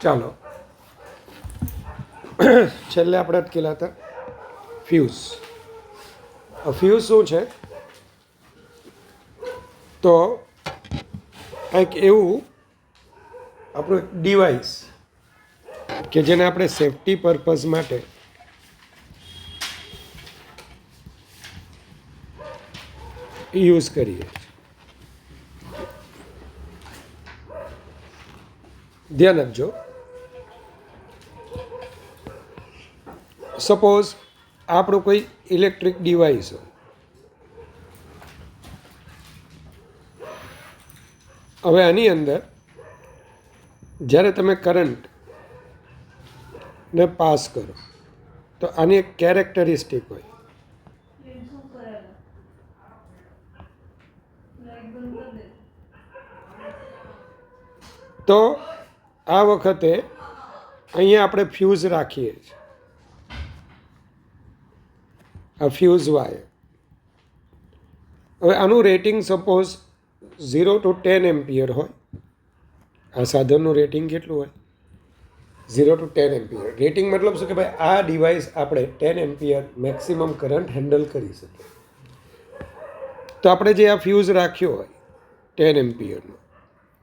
ચાલો છેલ્લે આપણે અટકેલા હતા ફ્યુઝ. ફ્યુઝ શું છે? તો કંઈક એવું આપણું એક ડિવાઇસ કે જેને આપણે સેફટી પર્પઝ માટે યુઝ કરીએ. ધ્યાન આપજો. સપોઝ આપણું કોઈ ઇલેક્ટ્રિક ડિવાઇસ હોય, હવે આની અંદર જ્યારે તમે કરંટને પાસ કરો તો આની એક કેરેક્ટરિસ્ટિક હોય. તો આ વખતે અહીંયા આપણે ફ્યુઝ રાખીએ છીએ, આ ફ્યુઝ વાયર. હવે આનું રેટિંગ સપોઝ 0 to 10 એમ્પિયર હોય. આ સાધનનું રેટિંગ કેટલું હોય? 0 to 10 એમ્પિયર. રેટિંગ મતલબ શું કે ભાઈ આ ડિવાઇસ આપણે 10 એમ્પિયર મેક્સિમમ કરંટ હેન્ડલ કરી શકીએ. તો આપણે જે આ ફ્યુઝ રાખ્યો હોય 10 એમ્પિયરનો,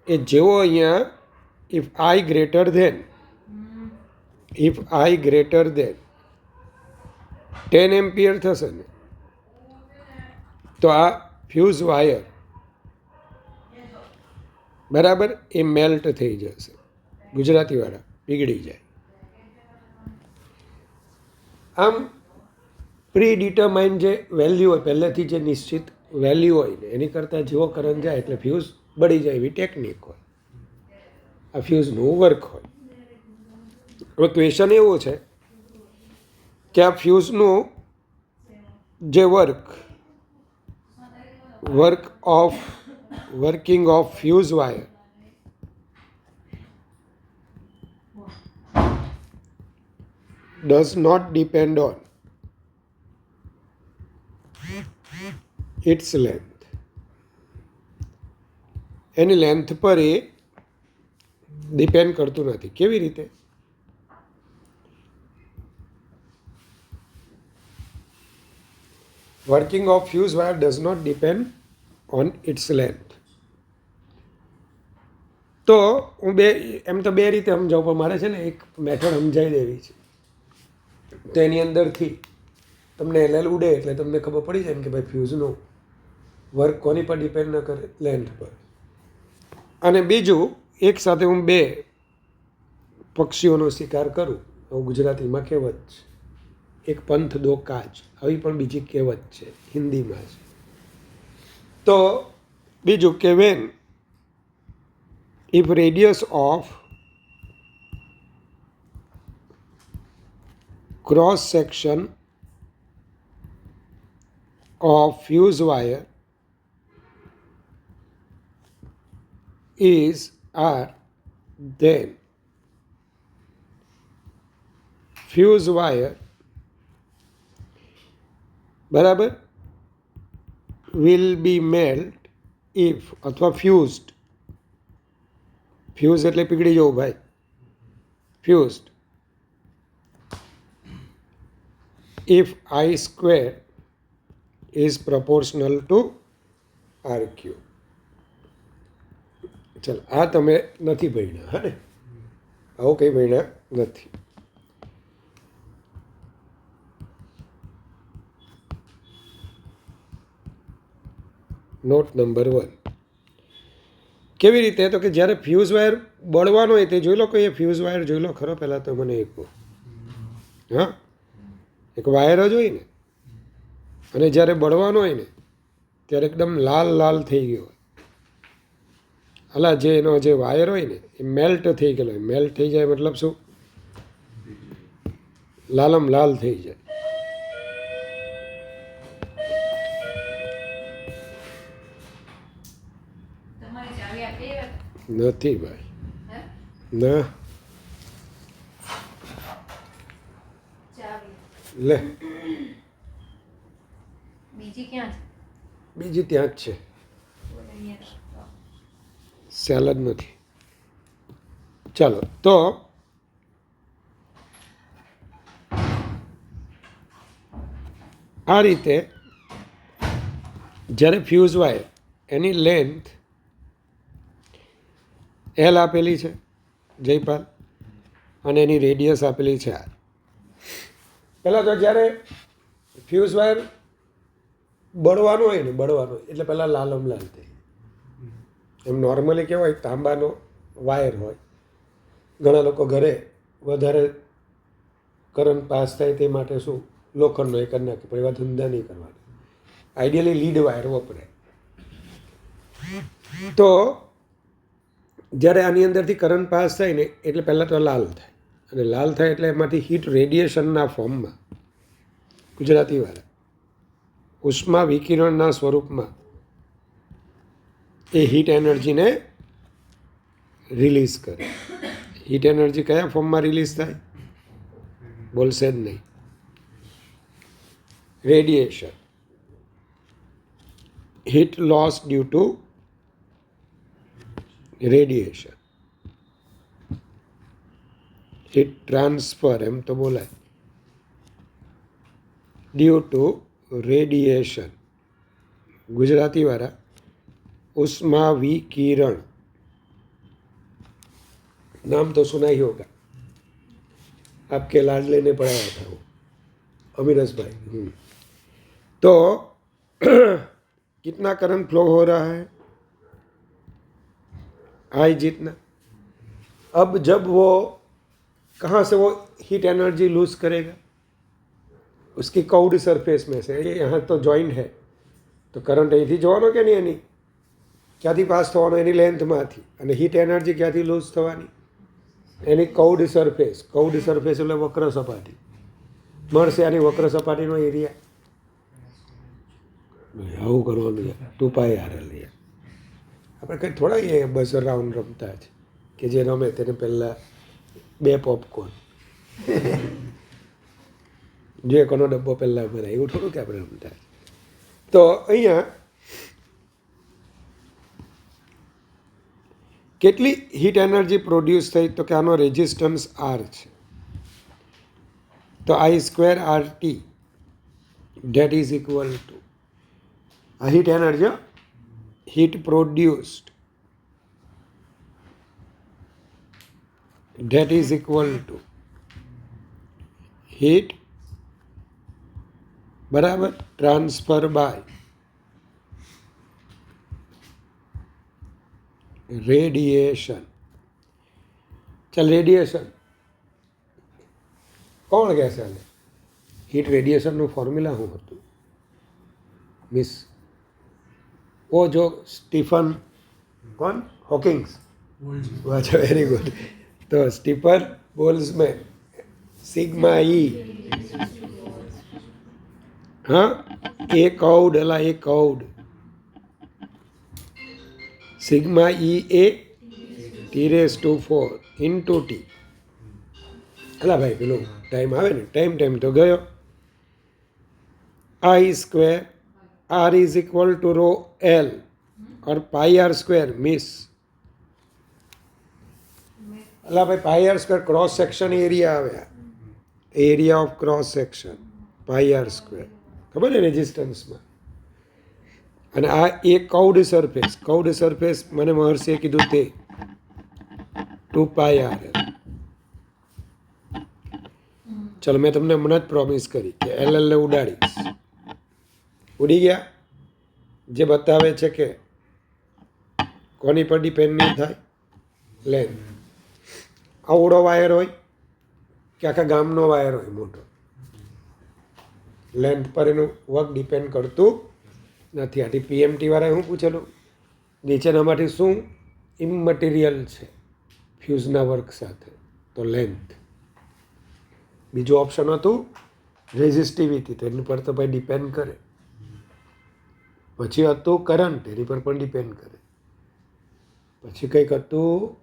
એ જેવો અહીંયા if I greater than 10 ampere થશે ને, તો આ ફ્યુઝ વાયર બરાબર એ મેલ્ટ થઈ જશે. ગુજરાતીવાળા પીગળી જાય. આમ પ્રી ડિટરમાઇન જે વેલ્યુ હોય, પહેલેથી જે નિશ્ચિત વેલ્યુ હોય ને એની કરતાં જેવો કરંટ જાય એટલે ફ્યુઝ બળી જાય એવી ટેકનિક હોય. આ ફ્યુઝનું વર્ક હોય. હવે ક્વેશ્ચન એવો છે કે આ ફ્યુઝનું જે working of fuse wire does not depend on its length. એની લેન્થ પર એ ડિપેન્ડ કરતું નથી. કેવી રીતે? Working of fuse wire does not depend on its length. તો હું એમ તો બે રીતે સમજાવું, પણ મારે છે ને એક મેથડ સમજાવી દેવી છે. તો એની અંદરથી તમને LL ઉડે એટલે તમને ખબર પડી જાય કે ભાઈ ફ્યુઝનું વર્ક કોની પર ડિપેન્ડ ન કરે? લેન્થ પર. અને બીજું, એક સાથે હું બે પક્ષીઓનો શિકાર કરું, હું ગુજરાતીમાં કહેવત છે, એક પંથ દો કાજ, આવી પણ બીજી કહેવત છે હિન્દીમાં છે. તો બીજું કે when if radius of cross section of fuse wire is R, then fuse wire બરાબર will be melt if અથવા fused એટલે પીગળી જવું ભાઈ, fused if I square is proportional to R cube. ચાલ, આ તમે નથી ભણ્યા, હા ને? આવું કંઈ ભણ્યા નથી. Note number 1. કેવી રીતે? તો કે જ્યારે ફ્યુઝ વાયર બળવાનો હોય તે જોઈ લો. કે એ ફ્યુઝ વાયર જોઈ લો ખરો પહેલાં તો મને એક. હા, એક વાયર જ હોય ને, અને જ્યારે બળવાનો હોય ને ત્યારે એકદમ લાલ લાલ થઈ ગયો હોય. અલા જે એનો જે વાયર હોય ને એ મેલ્ટ થઈ ગયેલો હોય. મેલ્ટ થઈ જાય મતલબ શું? લાલમ લાલ થઈ જાય. નથી ભાઈ, ના લે, બીજી ત્યાં જ છે. સેલ જ નથી. ચાલો, તો આ રીતે જ્યારે ફ્યુઝ વાયર એની લેન્થ એલ આપેલી છે જયપાલ, અને એની રેડિયસ આપેલી છે આર. પહેલાં તો જ્યારે ફ્યુઝ વાયર બળવાનો હોય ને, બળવાનો એટલે પહેલાં લાલમ લાલ થાય. એમ નોર્મલી કેવો હોય, તાંબાનો વાયર હોય, ઘણા લોકો ઘરે વધારે કરંટ પાસ થાય તે માટે શું લોખંડનો એ કરી નાખે, પણ એવા ધંધા નહીં કરવાના. આઈડિયલી લીડ વાયર વપરાય. તો જ્યારે આની અંદરથી કરંટ પાસ થાય ને એટલે પહેલાં તો લાલ થાય, અને લાલ થાય એટલે એમાંથી હીટ રેડિયેશનના ફોર્મમાં, ગુજરાતીવાળા ઉષ્મા વિકિરણના સ્વરૂપમાં એ હીટ એનર્જીને રિલીઝ કરે. હીટ એનર્જી કયા ફોર્મમાં રિલીઝ થાય? બોલશે જ નહીં. Radiation. Heat loss due to radiation. Heat transfer એમ તો બોલાય, ડ્યુ ટુ રેડિયેશન. ગુજરાતીવાળા ઉષ્મા વિકિરણ. नाम तो सुना ही होगा, आपके लाडले ने पढ़ाया था वो, अमीरस भाई. तो कितना करंट फ्लो हो रहा है? आई जितना. अब जब वो कहाँ से वो हीट एनर्जी लूज करेगा? उसकी कर्व्ड सरफेस में से. ये यहाँ तो जॉइंट है, તો કરંટ અહીંથી જવાનો કે નહીં? એની ક્યાંથી પાસ થવાનો? એની લેન્થમાંથી. અને હીટ એનર્જી ક્યાંથી લૂઝ થવાની? એની કર્વ્ડ સરફેસ. કર્વ્ડ સરફેસ એટલે વક્ર સપાટી મળશે. આની વક્ર સપાટીનો એરિયા આવું કરવાનું છે. 2πr. આપણે કંઈ થોડા એ બઝર રાઉન્ડ રમતા છે કે જે રમે તેને પહેલાં 2 પોપકોર્ન જે કોનો ડબ્બો પહેલાં ભરાય, એવું થોડું કે આપણે રમતા છે. તો અહીંયા કેટલી હીટ એનર્જી પ્રોડ્યુસ થઈ? તો કે આનો રેઝિસ્ટન્સ આર છે. તો I² RT that is equal to આ heat energy, heat produced, that is equal to heat બરાબર ટ્રાન્સફર બાય રેડિયેશન. ચાલ રેડિયેશન કોણ કહેશે આને? હીટ રેડિયેશનનું ફોર્મ્યુલા શું હતું? મિસ ઓ જો સ્ટીફન કોણ? હોકિંગ્સ. અચ્છા, વેરી ગુડ. તો સ્ટીફન બોલ્ટ્ઝમેન સિગ્મા ઈ, હા, એ કર્વ્ડ અલા એ કર્વ્ડ સિગ્મા ઈ એ T⁴ ઇન્ટુ ટી. અલા ભાઈ પેલું ટાઈમ આવે ને, ટાઈમ તો ગયો. I² R is equal to rho L और πr² मिस. અલા ભાઈ πr² ક્રોસ સેક્શન એરિયા આવે, area of cross section πr², ખબર ને રેઝિસ્ટન્સમાં. અને આ એક કર્વ્ડ સરફેસ, કર્વ્ડ સરફેસ મને મહર્ષિએ કીધું તે 2πr. ચલો મેં તમને હમણાં જ પ્રોમિસ કરી કે LL ને ઉડાડીશ. ઉડી ગયા. જે બતાવે છે કે કોની પર ડિપેન્ડ નહીં થાય? લેન્થ. આવડો વાયર હોય કે આખા ગામનો વાયર હોય મોટો, લેન્થ પર એનું વર્ક ડિપેન્ડ કરતું નથી. આથી PMT વાળાએ શું પૂછેલું? નીચેનામાંથી શું ઇમમટીરિયલ છે ફ્યુઝના વર્ક સાથે? તો લેન્થ. બીજું ઓપ્શન હતું રેઝિસ્ટિવિટી, તો એની પર તો ભાઈ ડિપેન્ડ કરે. પછી હતું કરંટ, એની પર પણ ડિપેન્ડ કરે. પછી કંઈક હતું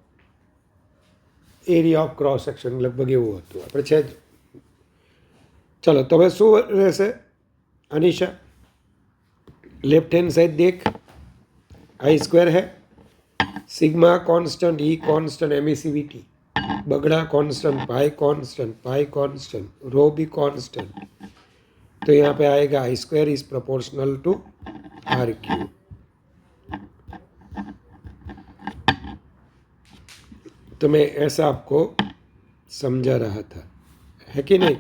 એરિયા ઓફ ક્રોસ સેક્શન, લગભગ એવું હતું. આપણે છે જ. ચલો તો હવે શું રહેશે અનિશા? लेफ्ट हैंड साइड देख, I² है, sigma constant, e constant, emissivity बगड़ा कांस्टेंट, पाई कांस्टेंट, रो भी कांस्टेंट, तो यहाँ पे आएगा I square is proportional to R cube. तो मैं ऐसा आपको समझा रहा था, है कि नहीं?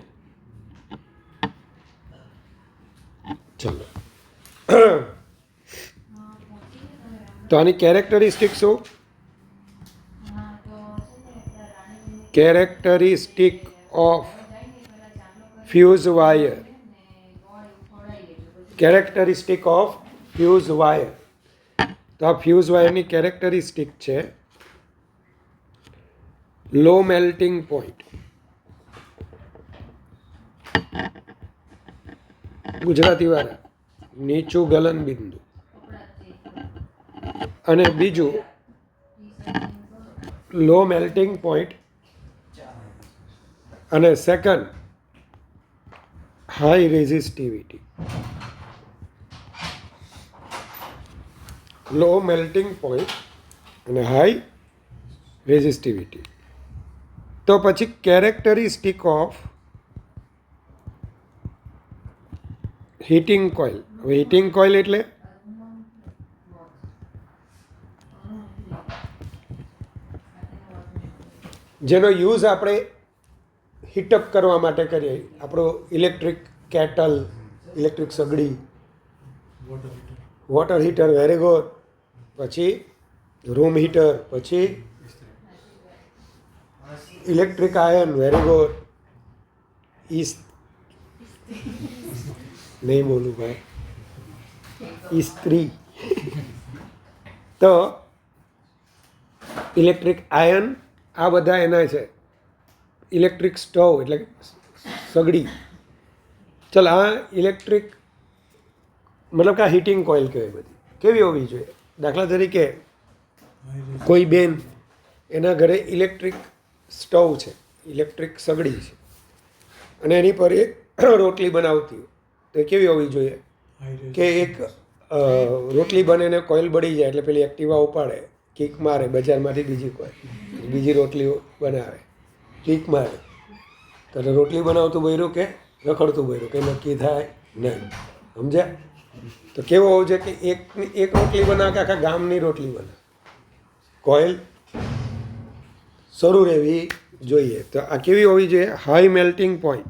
चलो तो આની કેરેક્ટરિસ્ટિક શું? Characteristic of fuse wire, characteristic of fuse wire. તો આ ફ્યુઝ વાયરની કેરેક્ટરિસ્ટિક છે લો મેલ્ટિંગ પોઈન્ટ, ગુજરાતી વાળા નીચું ગલન બિંદુ, અને બીજું લો મેલ્ટિંગ પોઈન્ટ, અને સેકન્ડ હાઈ રેઝિસ્ટિવિટી. લો મેલ્ટિંગ પોઈન્ટ અને હાઈ રેઝિસ્ટિવિટી. તો પછી કેરેક્ટરિસ્ટિક ઓફ હીટિંગ કોઇલ. હવે હીટિંગ કોઇલ એટલે જેનો યુઝ આપણે હીટઅપ કરવા માટે કરીએ. આપણો ઇલેક્ટ્રિક કેટલ, ઇલેક્ટ્રિક સગડી, વોટર હીટર, વેરી ગુડ. પછી રૂમ હીટર, પછી ઇલેક્ટ્રિક આયર્ન, વેરી ગુડ. નહીં બોલું ભાઈ, ઇસ્ત્રી. તો ઇલેક્ટ્રિક આયર્ન આ બધા એના છે. ઇલેક્ટ્રિક સ્ટવ એટલે સગડી. ચાલ આ ઇલેક્ટ્રિક મતલબ કે આ હીટિંગ કોઇલ કહેવાય. બધી કેવી હોવી જોઈએ? દાખલા તરીકે કોઈ બેન એના ઘરે ઇલેક્ટ્રિક સ્ટવ છે, ઇલેક્ટ્રિક સગડી છે, અને એની પર એક રોટલી બનાવતી હોય, તો એ કેવી હોવી જોઈએ? કે એક રોટલી બને ને કોઇલ બળી જાય એટલે પેલી એક્ટિવા ઉપાડે, કિક મારે, બજારમાંથી બીજી રોટલીઓ બનાવે, કિક મારે. તો રોટલી બનાવતું બૈરું કે રખડતું બૈરું કંઈ નક્કી થાય નહીં. સમજ્યા? તો કેવો હોવું જોઈએ કે એક રોટલી બનાવે કે આખા ગામની રોટલી બનાવે? કોઇલ શરૂ રહેવી જોઈએ. તો આ કેવી હોવી જોઈએ? High melting point,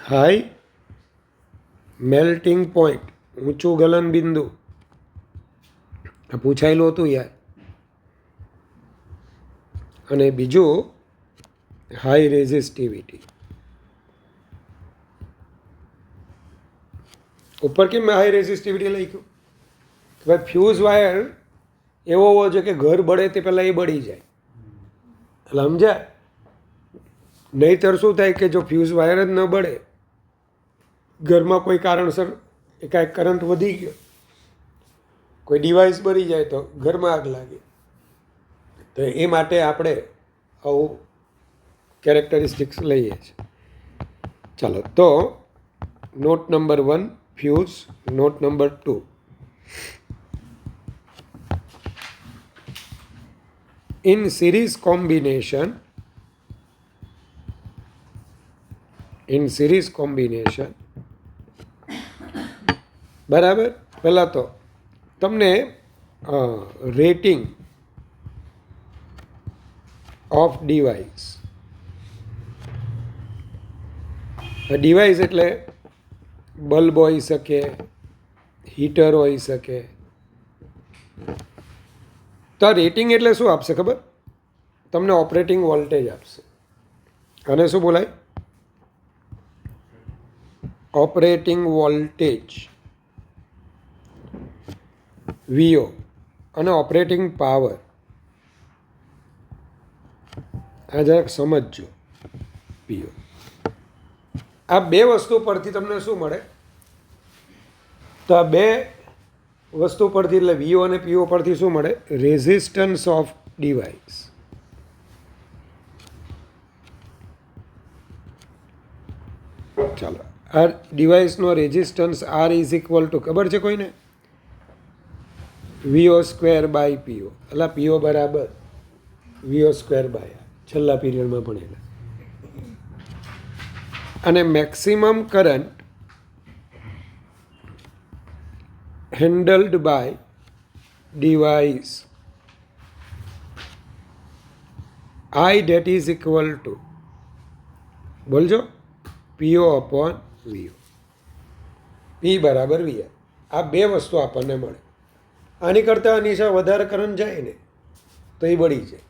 high melting point, ઊંચું ગલન બિંદુ. આ પૂછાયેલું હતું યાર. અને બીજું હાઈ રેઝિસ્ટિવિટી. ઉપર કેમ હાઈ રેઝિસ્ટિવિટી લખ્યું? કે ભાઈ ફ્યુઝ વાયર એવો હોવો જોઈએ કે ઘર બળે તે પહેલાં એ બળી જાય. એટલે સમજ્યા? નહીંતર શું થાય કે જો ફ્યુઝ વાયર જ ન બળે, ઘરમાં કોઈ કારણસર એકાએક કરંટ વધી ગયો, કોઈ ડિવાઇસ બળી જાય તો ઘરમાં આગ લાગે. તો એ માટે આપણે આવું કેરેક્ટરિસ્ટિક્સ લઈએ છીએ. ચાલો, તો note number 1 fuse, note number 2 in series combination. In series combination, બરાબર. પહેલાં તો તમને રેટિંગ ઓફ ડિવાઇસ. ડિવાઇસ એટલે બલ્બ હોઈ શકે, હીટર હોઈ શકે. તો રેટિંગ એટલે શું આપશે ખબર? તમને ઓપરેટિંગ વોલ્ટેજ આપશે. અને શું બોલાય? ઓપરેટિંગ વોલ્ટેજ, VO, અને ઓપરેટિંગ પાવર. આ જરાક સમજજો. PO. આ બે વસ્તુ પરથી તમને શું મળે? તો આ બે વસ્તુ પરથી એટલે VO અને PO પરથી શું મળે? Resistance of device. ચાલો, આ ડિવાઇસનો resistance R is equal to ખબર છે કોઈને? VO square by PO. એટલે PO બરાબર VO સ્ક્વેર બાય, છેલ્લા પીરિયડમાં ભણેલા. અને maximum current handled by device I that is equal to બોલજો PO upon VO. P બરાબર VR. આ બે વસ્તુ આપણને મળે. આની કરતાં અનિશા વધારે કરંટ જાય ને તો એ બળી જાય.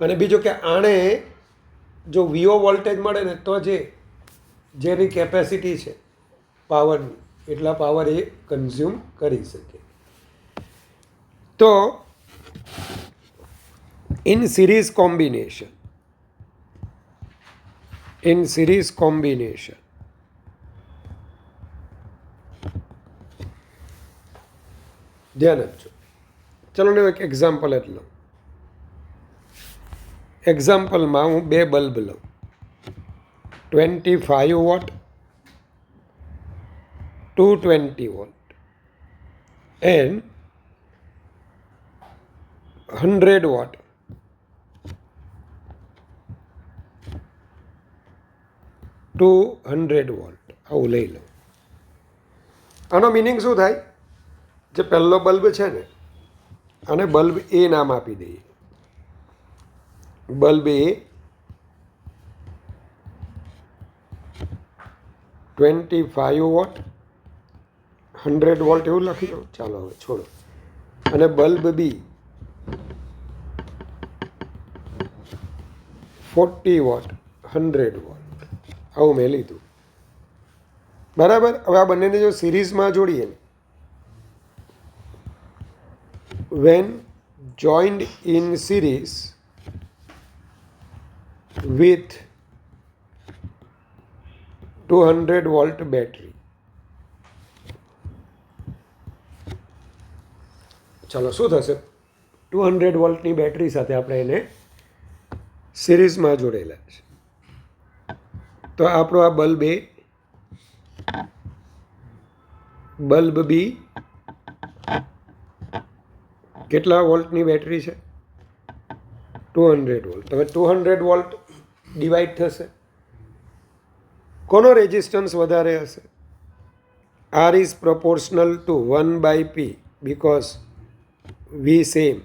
અને બીજું કે આણે જો VO વોલ્ટેજ મળે ને તો જેની કેપેસિટી છે પાવરની એટલા પાવર એ કન્ઝ્યુમ કરી શકે. તો in series combination ધ્યાન આપજો. ચલો ને એક એક્ઝામ્પલ જ લઉં. એક્ઝામ્પલમાં હું બે બલ્બ લઉં 25 watt 220 watt and 100 watt to 100 volt આવું લઈ લો. આનો મિનિંગ શું થાય? જે પહેલો બલ્બ છે ને આને બલ્બ એ નામ આપી દઈએ. બલ્બ એ 25 વોટ 100 વોલ્ટ એવું લખી દો. ચાલો હવે છોડો. અને બલ્બ બી 40 વોટ 100 વોટ આવું મેં લીધું. બરાબર. હવે આ બંનેને જો સિરીઝમાં જોડીએ ને when joined in series with 200 volt battery. ચલો શું થશે? 200 વોલ્ટની બેટરી સાથે આપણે એને સિરીઝમાં જોડેલા છે. તો આપણો આ બલ્બ એ બલ્બ બી કેટલા વોલ્ટની બેટરી છે? 200 વોલ્ટ. હવે 200 વોલ્ટ ડિવાઈડ થશે. કોનો રેઝિસ્ટન્સ વધારે હશે? R is proportional to 1/P because V same.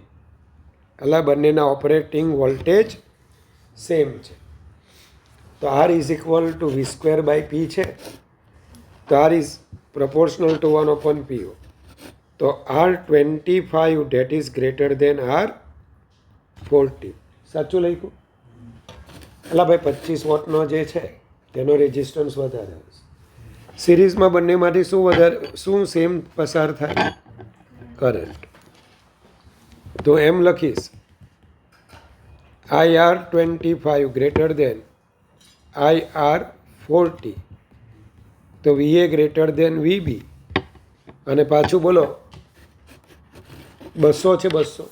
એટલે બંનેના ઓપરેટિંગ વોલ્ટેજ સેમ છે. તો R is equal to V²/P છે. તો R is proportional to 1/PO. તો R25 that is greater than R40. સાચું લખ્યું? એટલે ભાઈ 25 વોટનો જે છે તેનો રેઝિસ્ટન્સ વધારે હશે. સિરીઝમાં બંનેમાંથી શું સેમ પસાર થાય? કરંટ. તો એમ લખીશ IR25 greater than IR40. તો VA greater than VB. અને પાછું બોલો 200 છે 200.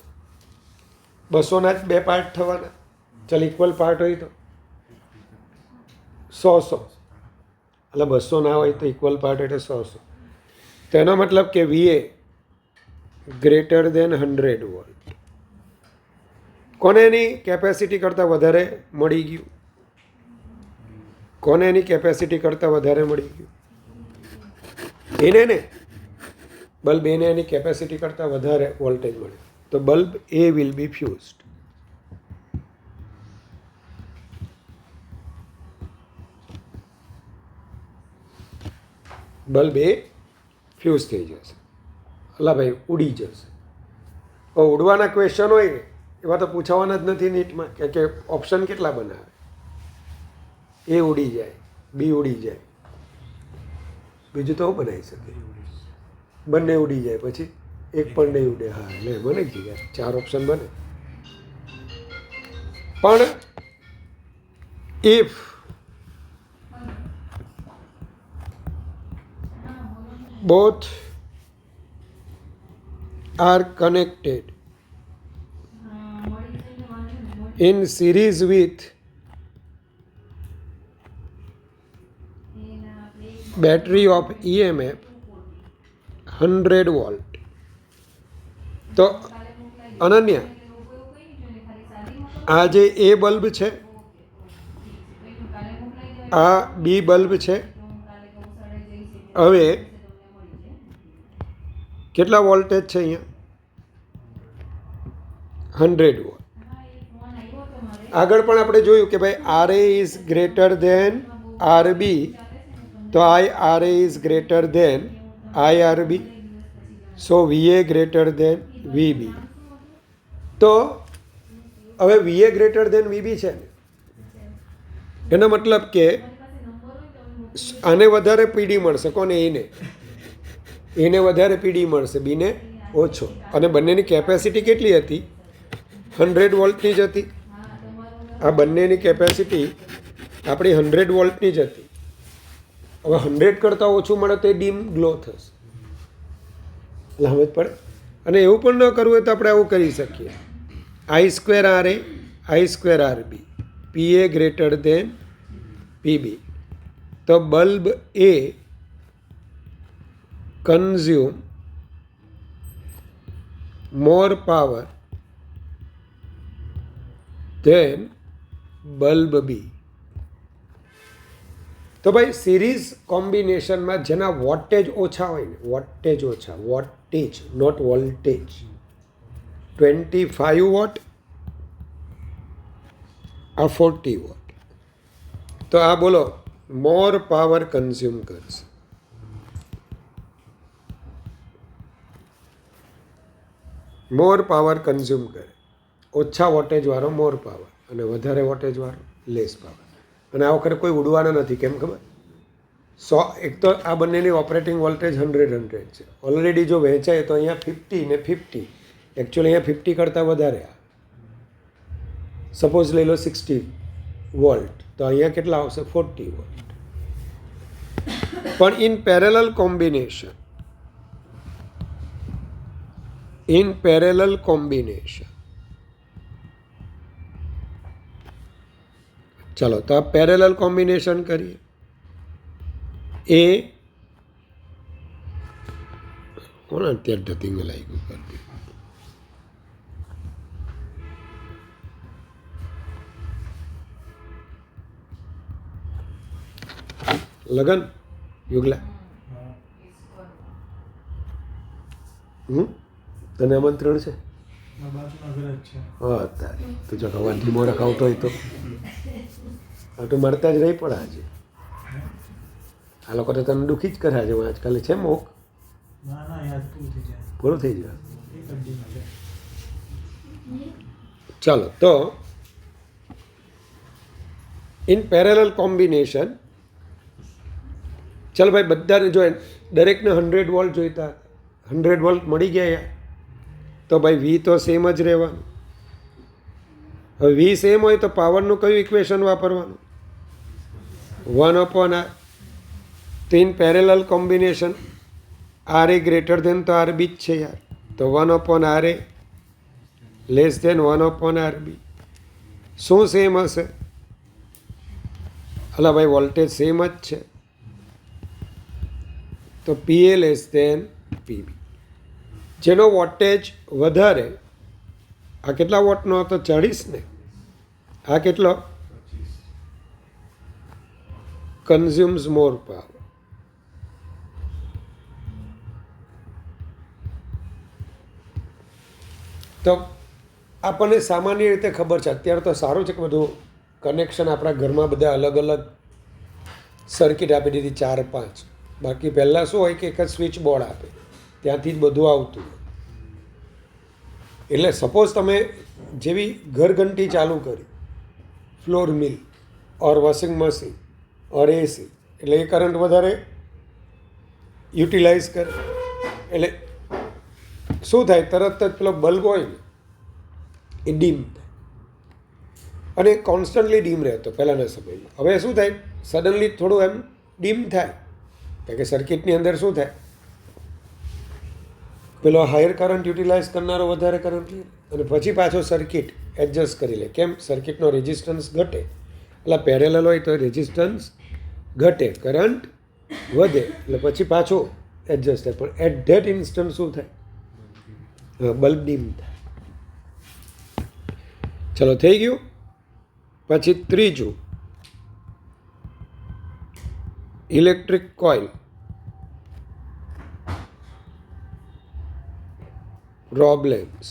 200ના જ બે પાર્ટ થવાના. ચાલ ઇક્વલ પાર્ટ હોય તો 100. એટલે 200 ના હોય તો ઇક્વલ પાર્ટ એટલે 100. તેનો મતલબ કે VA ગ્રેટર દેન 100 વોલ્ટ. કોને એની કેપેસિટી કરતાં વધારે મળી ગયું? કોને એની કેપેસિટી કરતાં વધારે મળી ગયું? એને ને બલ્બ એને એની કેપેસિટી કરતાં વધારે વોલ્ટેજ મળે. તો bulb A will be fused. Bulb A fuse થઈ જશે. અલા ભાઈ ઉડી જશે. ઉડવાના ક્વેશ્ચન હોય ને એવા તો પૂછાવાના જ નથી નીટમાં કે ઓપ્શન કેટલા બનાવે. એ ઉડી જાય, બી ઉડી જાય, બીજું તો બનાવી શકે. બંને ઉડી જાય પછી એક પણ નહીં ઉડે. હા એટલે બને જ ગયા 4 ઓપ્શન બને. પણ if both are connected in series with battery of EMF 100 volt. તો અનન્ય આ જે એ બલ્બ છે આ બી બલ્બ છે. હવે કેટલા વોલ્ટેજ છે અહીંયા? 100 વોલ્ટ. આગળ પણ આપણે જોયું કે ભાઈ R A is greater than R B, તો I R A is greater than I R B, so V A greater than V B. તો હવે વી એ ગ્રેટર ધેન વી બી છે ને, એનો મતલબ કે આને વધારે પીડી મળશે. કોને? એને વધારે પીડી મળશે, બીને ઓછો. અને બંનેની કેપેસિટી કેટલી હતી? 100 વોલ્ટની જ હતી. આ બંનેની કેપેસિટી આપણી 100 વોલ્ટની જ હતી. હવે 100 કરતાં ઓછું મળે તો એ ડીમ ગ્લો થશે. સમજ પડે? અને એવું પણ ન કરવું હોય તો આપણે આવું કરી શકીએ. I square R A, I square R B, P A greater than P B. તો bulb A consume more power than bulb B. તો ભાઈ સિરીઝ કોમ્બિનેશનમાં જેના વોટેજ ઓછા હોય ને, વોટેજ ઓછા, વોટેજ નોટ વોલ્ટેજ, 25 વોટ આ 40 વોટ, તો આ બોલો મોર પાવર કન્ઝ્યુમ કરશે. મોર પાવર કન્ઝ્યુમ કરે. ઓછા વોટેજવાળો મોર પાવર અને વધારે વોટેજવાળો લેસ પાવર. અને આ વખતે કોઈ ઉડવાના નથી. કેમ ખબર? એક તો આ બંનેની ઓપરેટિંગ વોલ્ટેજ 100 છે. ઓલરેડી જો વહેંચાય તો અહીંયા 50 ને 50, એકચ્યુઅલી અહીંયા 50 કરતાં વધારે. સપોઝ લઈ લો 60 વોલ્ટ, તો અહીંયા કેટલા આવશે? 40 વોલ્ટ. પણ ઇન પેરેલલ કોમ્બિનેશન, ચલો તો આ પેરેલલ કોમ્બિનેશન કરીએ. એ કોણ અત્યારે ધતિંગ લાગ્યું કરતી? લગન યુગલા તને આમંત્રણ છે? હા તારે તું જો હવા ધીમો રખાવતો હોય તો તો મળતા જ રહી પડે. આજે આ લોકો તો તને દુઃખી જ કરે. આજે આજકાલ છે મોક પૂરું થઈ જાય. ચાલો તો ઇન પેરેલલ કોમ્બિનેશન, ચાલ ભાઈ બધાને જો દરેકને 100 વોલ્ટ જોઈતા, 100 વોલ્ટ મળી ગયા, તો ભાઈ વી તો સેમ જ રહેવાનું. હવે વી સેમ હોય તો પાવરનું કયું ઇક્વેશન વાપરવાનું? 1/r. તો in parallel combination R A greater than તો આર બી જ છે યાર, તો 1/r એ લેસ ધેન 1/r બી. શું સેમ હશે? અલા ભાઈ વોલ્ટેજ સેમ જ છે, તો પી એ લેસ ધેન પી બી. જેનો વોટેજ વધારે, આ કેટલા વોટનો હતો? 40 ને. આ કેટલો? કન્ઝ્યુમ્સ મોર પાવર. તો આપણને સામાન્ય રીતે ખબર છે. અત્યારે તો સારું છે કે બધું કનેક્શન આપણા ઘરમાં બધા અલગ અલગ સર્કિટ આપી દીધી, 4-5. બાકી પહેલાં શું હોય કે એક જ સ્વિચ બોર્ડ આપે, ત્યાંથી જ બધું આવતું. એટલે સપોઝ તમે જેવી ઘરઘંટી ચાલુ કરી, ફ્લોર મિલ ઓર વોશિંગ મશીન ઓર એસી, એટલે એ કરંટ વધારે યુટિલાઇઝ કરે. એટલે શું થાય? તરત જ પેલો બલ્બ હોય ને એ ડીમ થાય. અને કોન્સ્ટન્ટલી ડીમ રહેતો પહેલાંના સમયમાં. હવે શું થાય? સડનલી થોડું એમ ડીમ થાય, કારણ કે સર્કિટની અંદર શું થાય? પેલો હાયર કરંટ યુટિલાઇઝ કરનારો વધારે કરંટ લે, અને પછી પાછો સર્કિટ એડજસ્ટ કરી લે. કેમ? સર્કિટનો રેઝિસ્ટન્સ ઘટે. એટલે પેરેલલ હોય તો રેઝિસ્ટન્સ ઘટે, કરંટ વધે, એટલે પછી પાછો એડજસ્ટ થાય. પણ એટ ધેટ ઇન્સ્ટન્ટ શું થાય? બલ્બ ડીમ થાય. ચલો થઈ ગયું. પછી ત્રીજું, electric coil problems,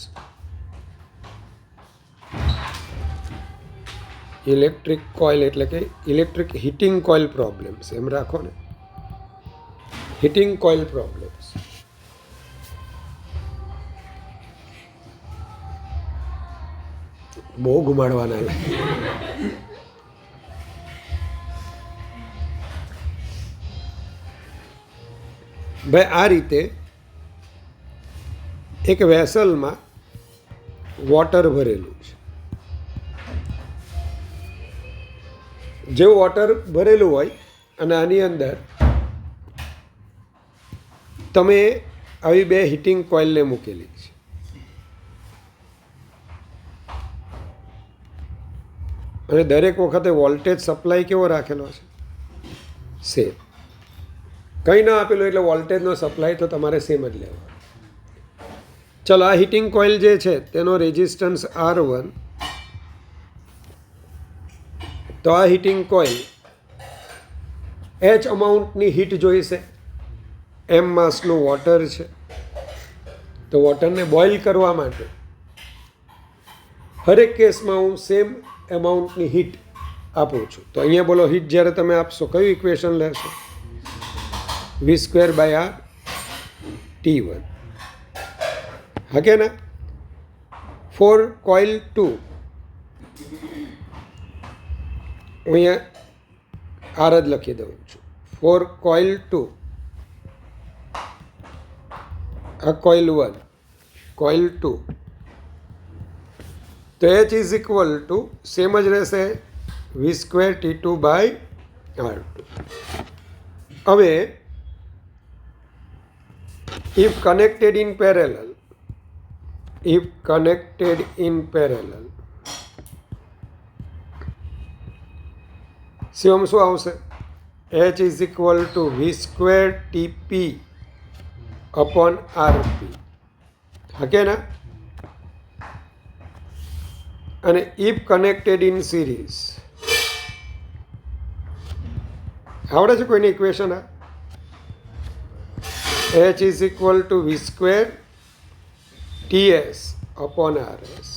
electric coil એટલે કે ઇલેક્ટ્રિક હીટિંગ કોઇલ પ્રોબ્લેમ્સ એમ રાખો ને, હીટિંગ કોઇલ પ્રોબ્લેમ્સ. બહુ ઘુમાડવાના ભાઈ. આ રીતે એક વેસલમાં વોટર ભરેલું છે. જેવું વોટર ભરેલું હોય અને આની અંદર તમે આવી બે હીટિંગ કોઇલને મૂકેલી છે. અને દરેક વખતે વોલ્ટેજ સપ્લાય કેવો રાખેલો છે? સેમ. કંઈ ના આપેલું એટલે વોલ્ટેજનો સપ્લાય તો તમારે સેમ જ લેવાનો. ચલો, આ હીટિંગ કોઇલ જે છે તેનો રેઝિસ્ટન્સ R1. તો આ હીટિંગ કોઇલ H અમાઉન્ટની હીટ જોઈશે. M માસનું વોટર છે, તો વોટરને બોઇલ કરવા માટે હરેક કેસમાં હું સેમ એમાઉન્ટની હીટ આપું છું. તો અહીંયા બોલો, હીટ જ્યારે તમે આપશો કયું ઇક્વેશન લેશો? V²/R T1. હા કે ના? ફોર કોઇલ 2 અહીંયા R જ લખી દઉં છું. ફોર કોઇલ 2, આ કોઇલ 1, કોઇલ 2, તો H is equal to same જ રહેશે V²T2/R2. હવે if connected in parallel, શું આવશે? H is equal two V²TP/RP. હા કે ના? અને if connected in series, આવડે છે કોઈને ઇક્વેશન? આ H is equal two V²TS/RS.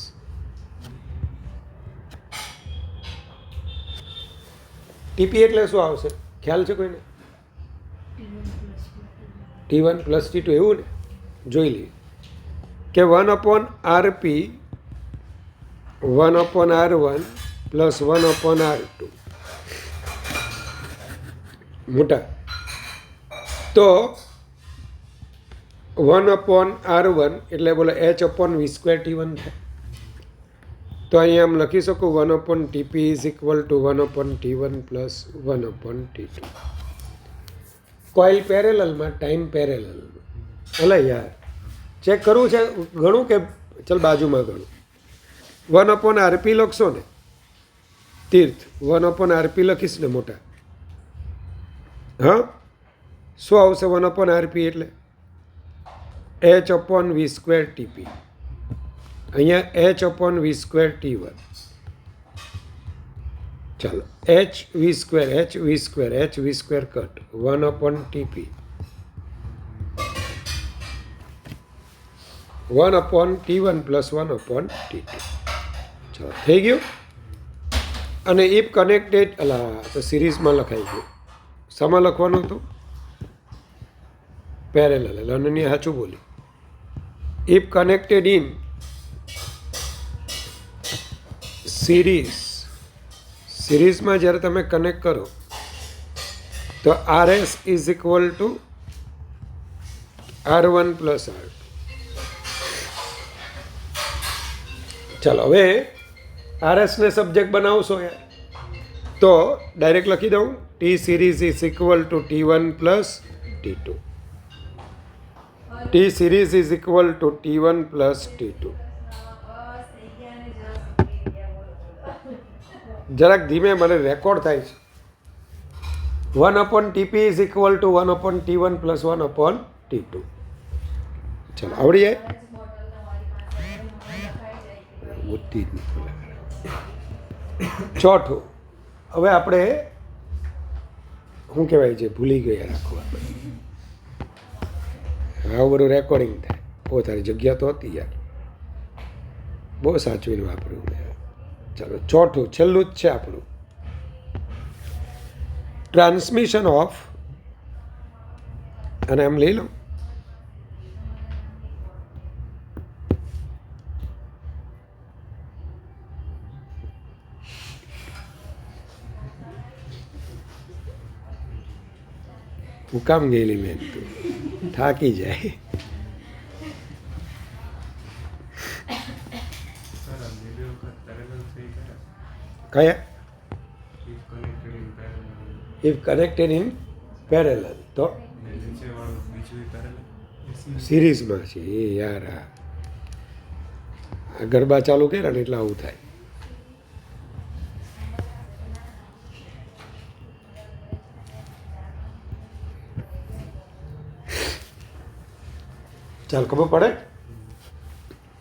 TP એટલે શું આવશે? ખ્યાલ છે કોઈને? T1 + T2, એવું ને? જોઈ લઈએ કે 1/RP 1/R1 + 1/R2 મોટા. તો 1/R1 એટલે બોલો H/V²T1 થાય. તો અહીંયા આમ લખી શકું 1/TP is equal two 1/T1 + 1/T2. Coil પેરેલલમાં, ટાઈમ પેરેલલમાં. અલે યાર, ચેક કરવું છે ઘણું કે ચાલ બાજુમાં ઘણું? 1/RP લખશો ને તીર્થ, 1/RP લખીશ ને મોટા. હા, શું આવશે 1/RP એટલે? H/V²TP. અહીંયા H/V²T1. ચાલો, HV² cut 1/TP 1/T1 + 1/T2. ચાલો, થઈ ગયું. અને ઇફ કનેક્ટેડ, તો સિરીઝમાં લખાઈ ગયું. શામાં લખવાનું હતું? પેરેલલ. અનન્ય સાચું બોલી. ઇફ કનેક્ટેડ ઇન સિરીઝમાં જ્યારે તમે કનેક્ટ કરો તો RS is equal two R1 + R2. ચાલો, હવે RSને સબ્જેક્ટ બનાવશો યાર, તો ડાયરેક્ટ લખી દઉં T series is equal two T1 + T2. T series is equal two T1 + T2. જરાક ધીમે, મને રેકોર્ડ થાય છે. 1/TP is equal two 1/T1 + 1/T2. ચાલો, આવડી જાય? ચોથું, હવે આપણે શું કહેવાય છે, ભૂલી ગયા રાખવા. આવું બધું રેકોર્ડિંગ થાય. બહુ તારી જગ્યા તો હતી યાર, બહુ સાચવીને વાપર્યું મેં. ચાલો ચોથું છેલ્લું જ છે આપણું, ટ્રાન્સમિશન ઓફ, અને આમ લઈ લો, હું કામ ગયેલી મેં તું થાકી જાય. કયા? ઇફ કનેક્ટેડ ઇન પેરેલલ, તો સિરીઝમાં છે એ યાર. આ ગરબા ચાલુ કર્યા ને એટલે આવું થાય. ચાલ ખબર પડે.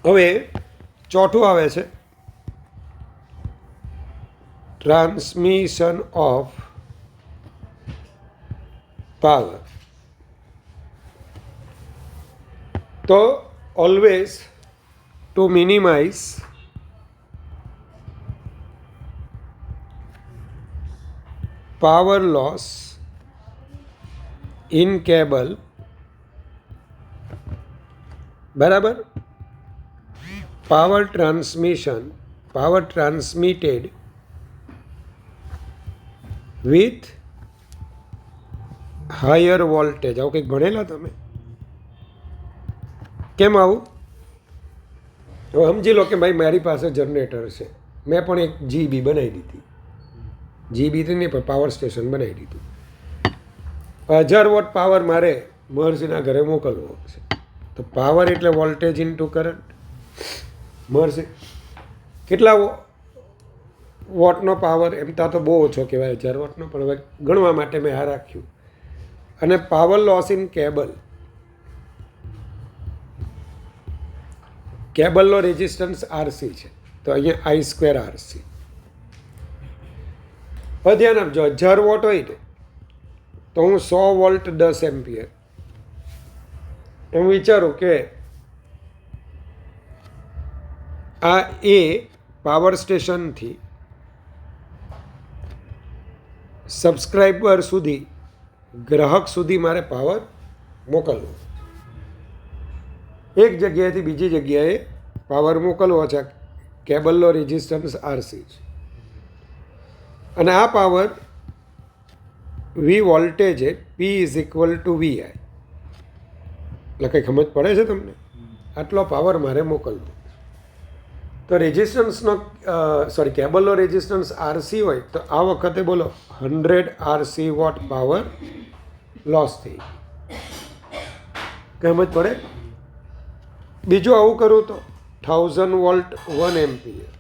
હવે ચોથું આવે છે ટ્રાન્સમિશન ઓફ પાવર. તો always to minimize power loss in cable, બરાબર, power transmitted with higher voltage. આવું કંઈક ભણેલા તમે? કેમ આવું? હવે સમજી લો કે ભાઈ મારી પાસે જનરેટર છે, મેં પણ એક જીબી બનાવી દીધી. જીબી તો નહીં પણ પાવર સ્ટેશન બનાવી દીધું. 1000 વોટ પાવર મારે મહર્ષિના ઘરે મોકલવો છે. તો પાવર એટલે વોલ્ટેજ ઇન્ટુ કરંટ. મહર્ષિ કેટલા વોટનો પાવર? એમ તો બહુ ઓછો કહેવાય 1000 વોટનો, પણ હવે ગણવા માટે મેં આ રાખ્યું. અને પાવર લોસ ઇન કેબલ, કેબલનો રેઝિસ્ટન્સ આરસી છે, તો અહીંયા I² RC. હવે ધ્યાન આપજો, 1000 વોટ હોય ને તો હું 100 વોલ્ટ 10 એમ્પિયર એમ વિચારું કે આ એ પાવર સ્ટેશનથી સબસ્ક્રાઈબર સુધી, ગ્રાહક સુધી મારે પાવર મોકલવો. એક જગ્યાએથી બીજી જગ્યાએ પાવર મોકલવો છે. કેબલનો રેઝિસ્ટન્સ આરસી છે અને આ પાવર વી વોલ્ટેજ એ P = VI. એટલે કંઈ સમજ પડે છે તમને? આટલો પાવર મારે મોકલવો. તો રેઝિસ્ટન્સનો કેબલનો રેઝિસ્ટન્સ આરસી હોય તો આ વખતે બોલો 100 RC વોટ પાવર લોસ થઈ. સમજ પડે? બીજું આવું કરું તો 1000 વોલ્ટ 1 એમ્પિયર.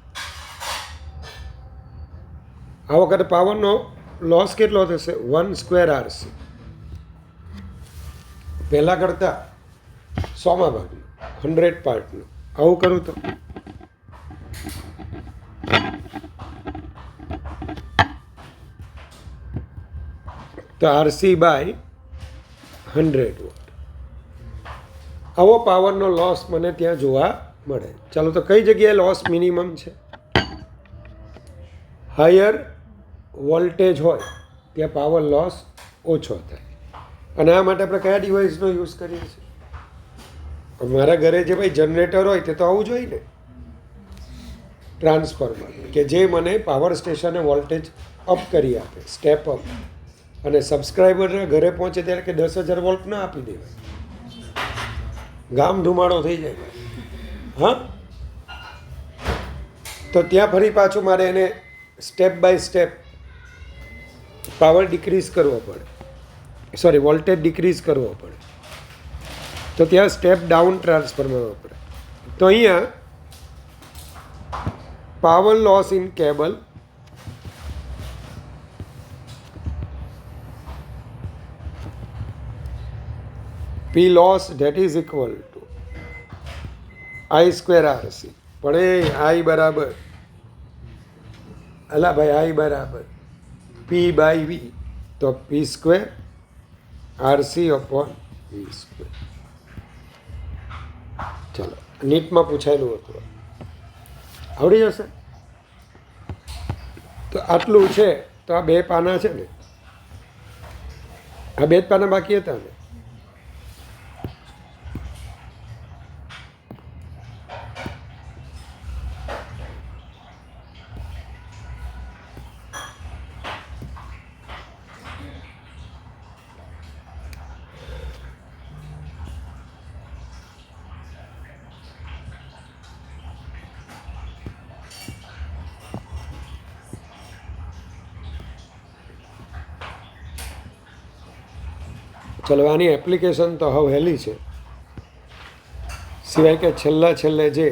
આ વખતે પાવરનો લોસ કેટલો થશે? 1² RC. પહેલાં કરતાં 100માં ભાગનું, 100 પાર્ટનું. આવું કરું તો RC બાય 100 વોટ. આવો પાવરનો લોસ મને ત્યાં જોવા મળે. ચાલો, તો કઈ જગ્યાએ લોસ મિનિમમ છે? હાયર વોલ્ટેજ હોય ત્યાં પાવર લોસ ઓછો થાય. અને આ માટે આપણે કયા ડિવાઇસનો યુઝ કરીએ છીએ? મારા ઘરે જે ભાઈ જનરેટર હોય તે તો આવું જોઈએ ને, ટ્રાન્સફોર્મર, કે જે મને પાવર સ્ટેશને વોલ્ટેજ અપ કરી આપે, સ્ટેપ અપ. અને સબસ્ક્રાઈબરના ઘરે પહોંચે ત્યારે કે 10,000 વોલ્ટ ના આપી દેવાય, ગામ ધુમાડો થઈ જાય. હા, તો ત્યાં ફરી પાછું મારે એને step by step power decrease કરવો પડે, વોલ્ટેજ ડિક્રીઝ કરવો પડે. તો ત્યાં સ્ટેપ ડાઉન ટ્રાન્સફોર્મર વપરાય. તો અહીંયા power loss in cable P loss that is equal to I² RC. પણ એ I બરાબર P/V. તો p² RC/v². ચાલો, નીટમાં પૂછાયેલું હતું, આવડી જશે. તો આટલું છે. તો આ 2 પાના છે ને, આ 2 જ પાના બાકી હતા ને. ચલો, આની એપ્લિકેશન તો હવે હેલી છે, સિવાય કે છેલ્લે જે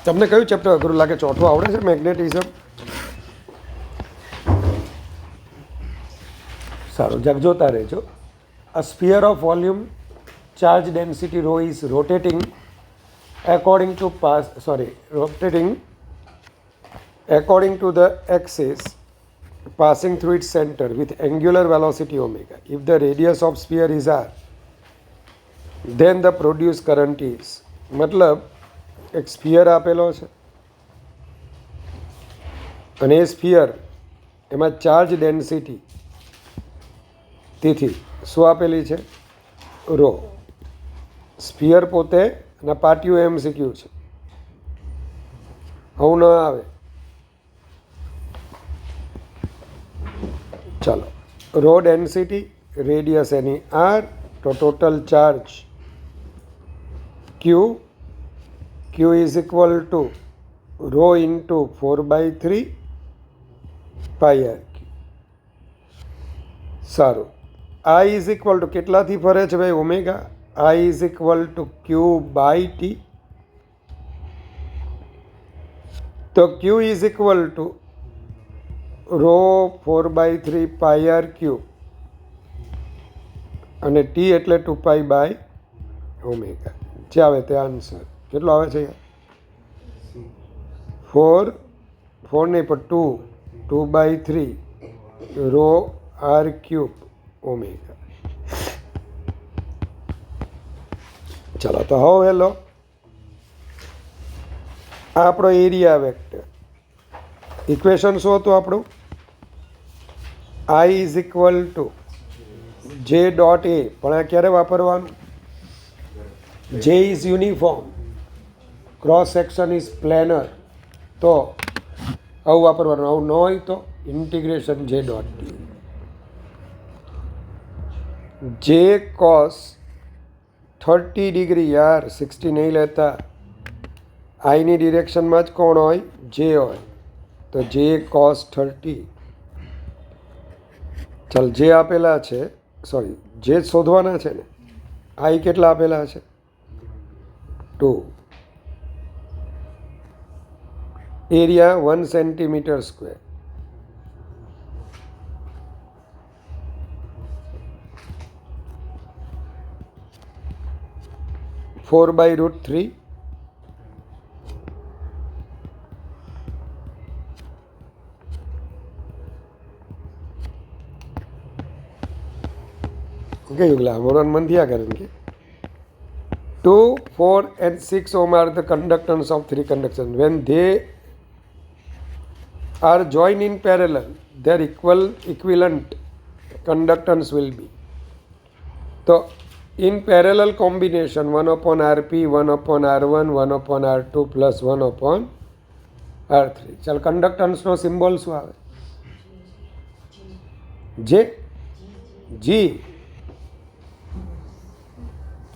તમને કયું ચેપ્ટર અઘરું લાગે? ચોથું આવડે છે, મેગ્નેટિઝમ? સારું, જોતા રહેજો. A sphere of volume charge density rho is rotating according to the axis passing through its center with angular velocity omega. If the radius of sphere is r, then the produced current is, મતલબ એક sphere આપેલો છે અને એ sphere એમાં charge density તેથી શું આપેલી છે? રો. સ્ફિયર પોતે અને પાટિયું MCQ છે, આવું ન આવે. ચાલો, રો ડેન્સિટી, રેડિયસ એની r, તો total charge Q is equal to rho into 4/3 pi RQ. સારું, I is equal to કેટલાથી ફરે છે ભાઈ? Omega. I is equal to Q/T. તો Q is equal to rho 4/3 pi RQ અને T એટલે 2π/ઓમેગા. જે આવે તે આન્સર કેટલો આવે છે? 4 નહીં પણ 2/3 rho r³ ઓમેગા. ચાલો, તો હવે હેલો, આ આપણો એરિયા વેક્ટર. ઇક્વેશન શું હતું આપણું? I is equal to J.A. પણ આ ક્યારે વાપરવાનું? J is uniform, cross section is planar. તો આવું વાપરવાનું. આવું ન હોય તો integration J.T. J cos 30 degree, યાર 60 નહીં લેતા. આઈની ડિરેક્શનમાં જ કોણ હોય? જે હોય. તો J cos 30. ચાલ, જે આપેલા છે, સોરી, જે શોધવાના છે ને, આઈ કેટલા આપેલા છે? 2. Area 1 centimetre square. (4/√3). ઓકે યુગલા, હમણાં મન થયા કરે કે 2, 4 and 6 ohm are the conductance of 3 conductors. When they are joined in parallel, their equivalent conductance will be. So, in parallel combination 1/Rp, 1/R1, 1/R2 plus 1/R3. ચાલ, કંડક્ટન્સનો symbol શું આવે? જે જી,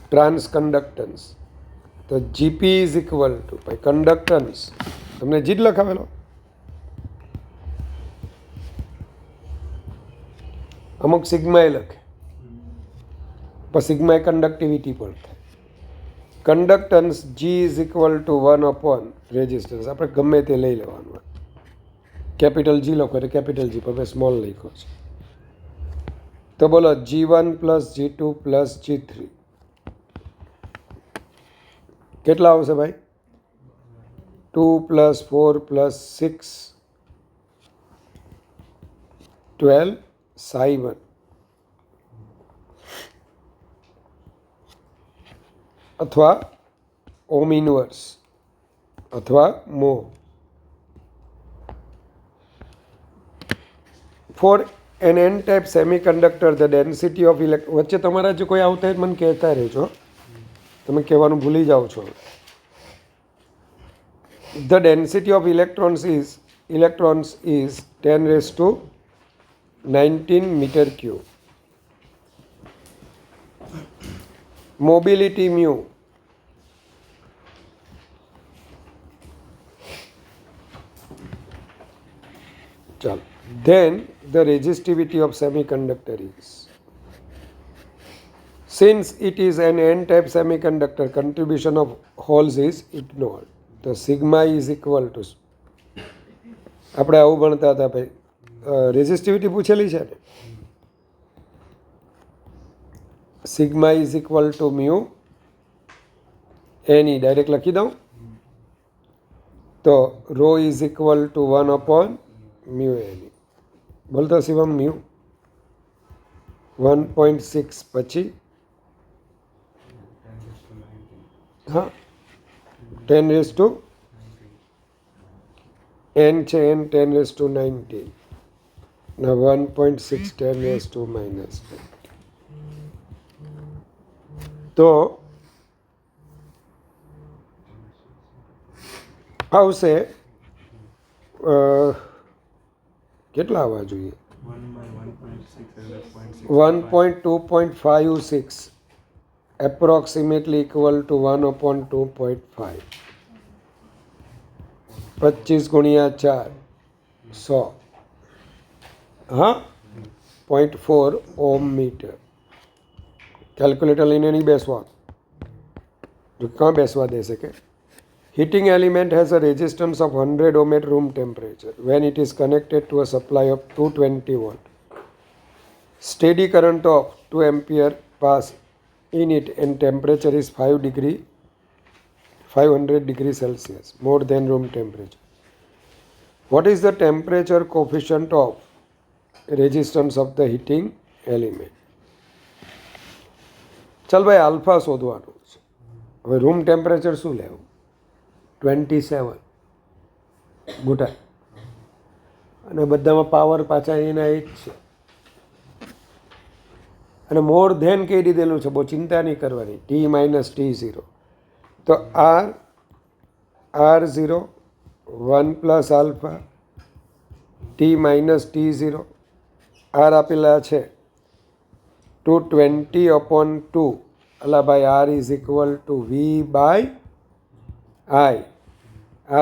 trans conductance. તો જીપી ઇઝ ઇક્વલ ટુ ભાઈ conductance, તમને જી જ લખાવેલો, અમુક sigma એ લખે, પણ સિગ્મા એ કન્ડક્ટિવિટી પણ થાય. Conductance G is equal to 1/રેઝિસ્ટન્સ. આપણે ગમે તે લઈ લેવાનું. કેપિટલ જી લખો એટલે કેપિટલ જી, પણ સ્મોલ લખ્યો છે. તો બોલો, G1 + G2 + G3 કેટલા આવશે ભાઈ? 2 + 4 + 6 12 psi 1 અથવા ઓમ ઇનવર્સ અથવા mho. For N N type semiconductor the density of વચ્ચે તમારા જે કોઈ આવતા હોય મને કહેતા રહેજો, તમે કહેવાનું ભૂલી જાઓ છો. The density of electrons is 10⁻19 metre cube. Mobility mu ચાલો. Then the resistivity of semiconductor is, since it is an n-type semiconductor, contribution of holes is ignored. The sigma is equal to, આપણે આવું ભણતા હતા ભાઈ, resistivity પૂછેલી છે ને, sigma is equal two mu any direct લખી દઉં તો રો ઇઝ ઇક્વલ ટુ 1/μ એની. બોલતો શિવમ મ્યુ 1.6 પછી હા 10⁻n છે n 10⁻19 ને 1.6 10⁻−10 તો આવશે કેટલા આવવા જોઈએ? 1.2.56 એપ્રોક્સિમેટલી ઇક્વલ ટુ 1/2.5. 25 × 4 100 હા 0.4 ઓમ મીટર. કેલ્ક્યુલેટર લઈને નહીં બેસવા, જો ક્યાં બેસવા દેશે કે. Heating element has a resistance of 100 ohm at room temperature. When it is connected to a supply of 220 volt, steady current of 2 ampere pass in it and temperature is 500 degrees Celsius, more than room temperature. What is the temperature coefficient of resistance of the heating element? ચાલ ભાઈ alpha શોધવાનું છે. હવે room temperature શું લેવું? 27 ગુટા અને બધામાં power પાછા એના એ જ છે અને મોર ધેન કહી દીધેલું છે, બહુ ચિંતા નહીં કરવાની. T-T0 તો R0 1 + આલ્ફા T-T0 R આપેલા છે 220/2 અલા ભાઈ R is equal to V/I.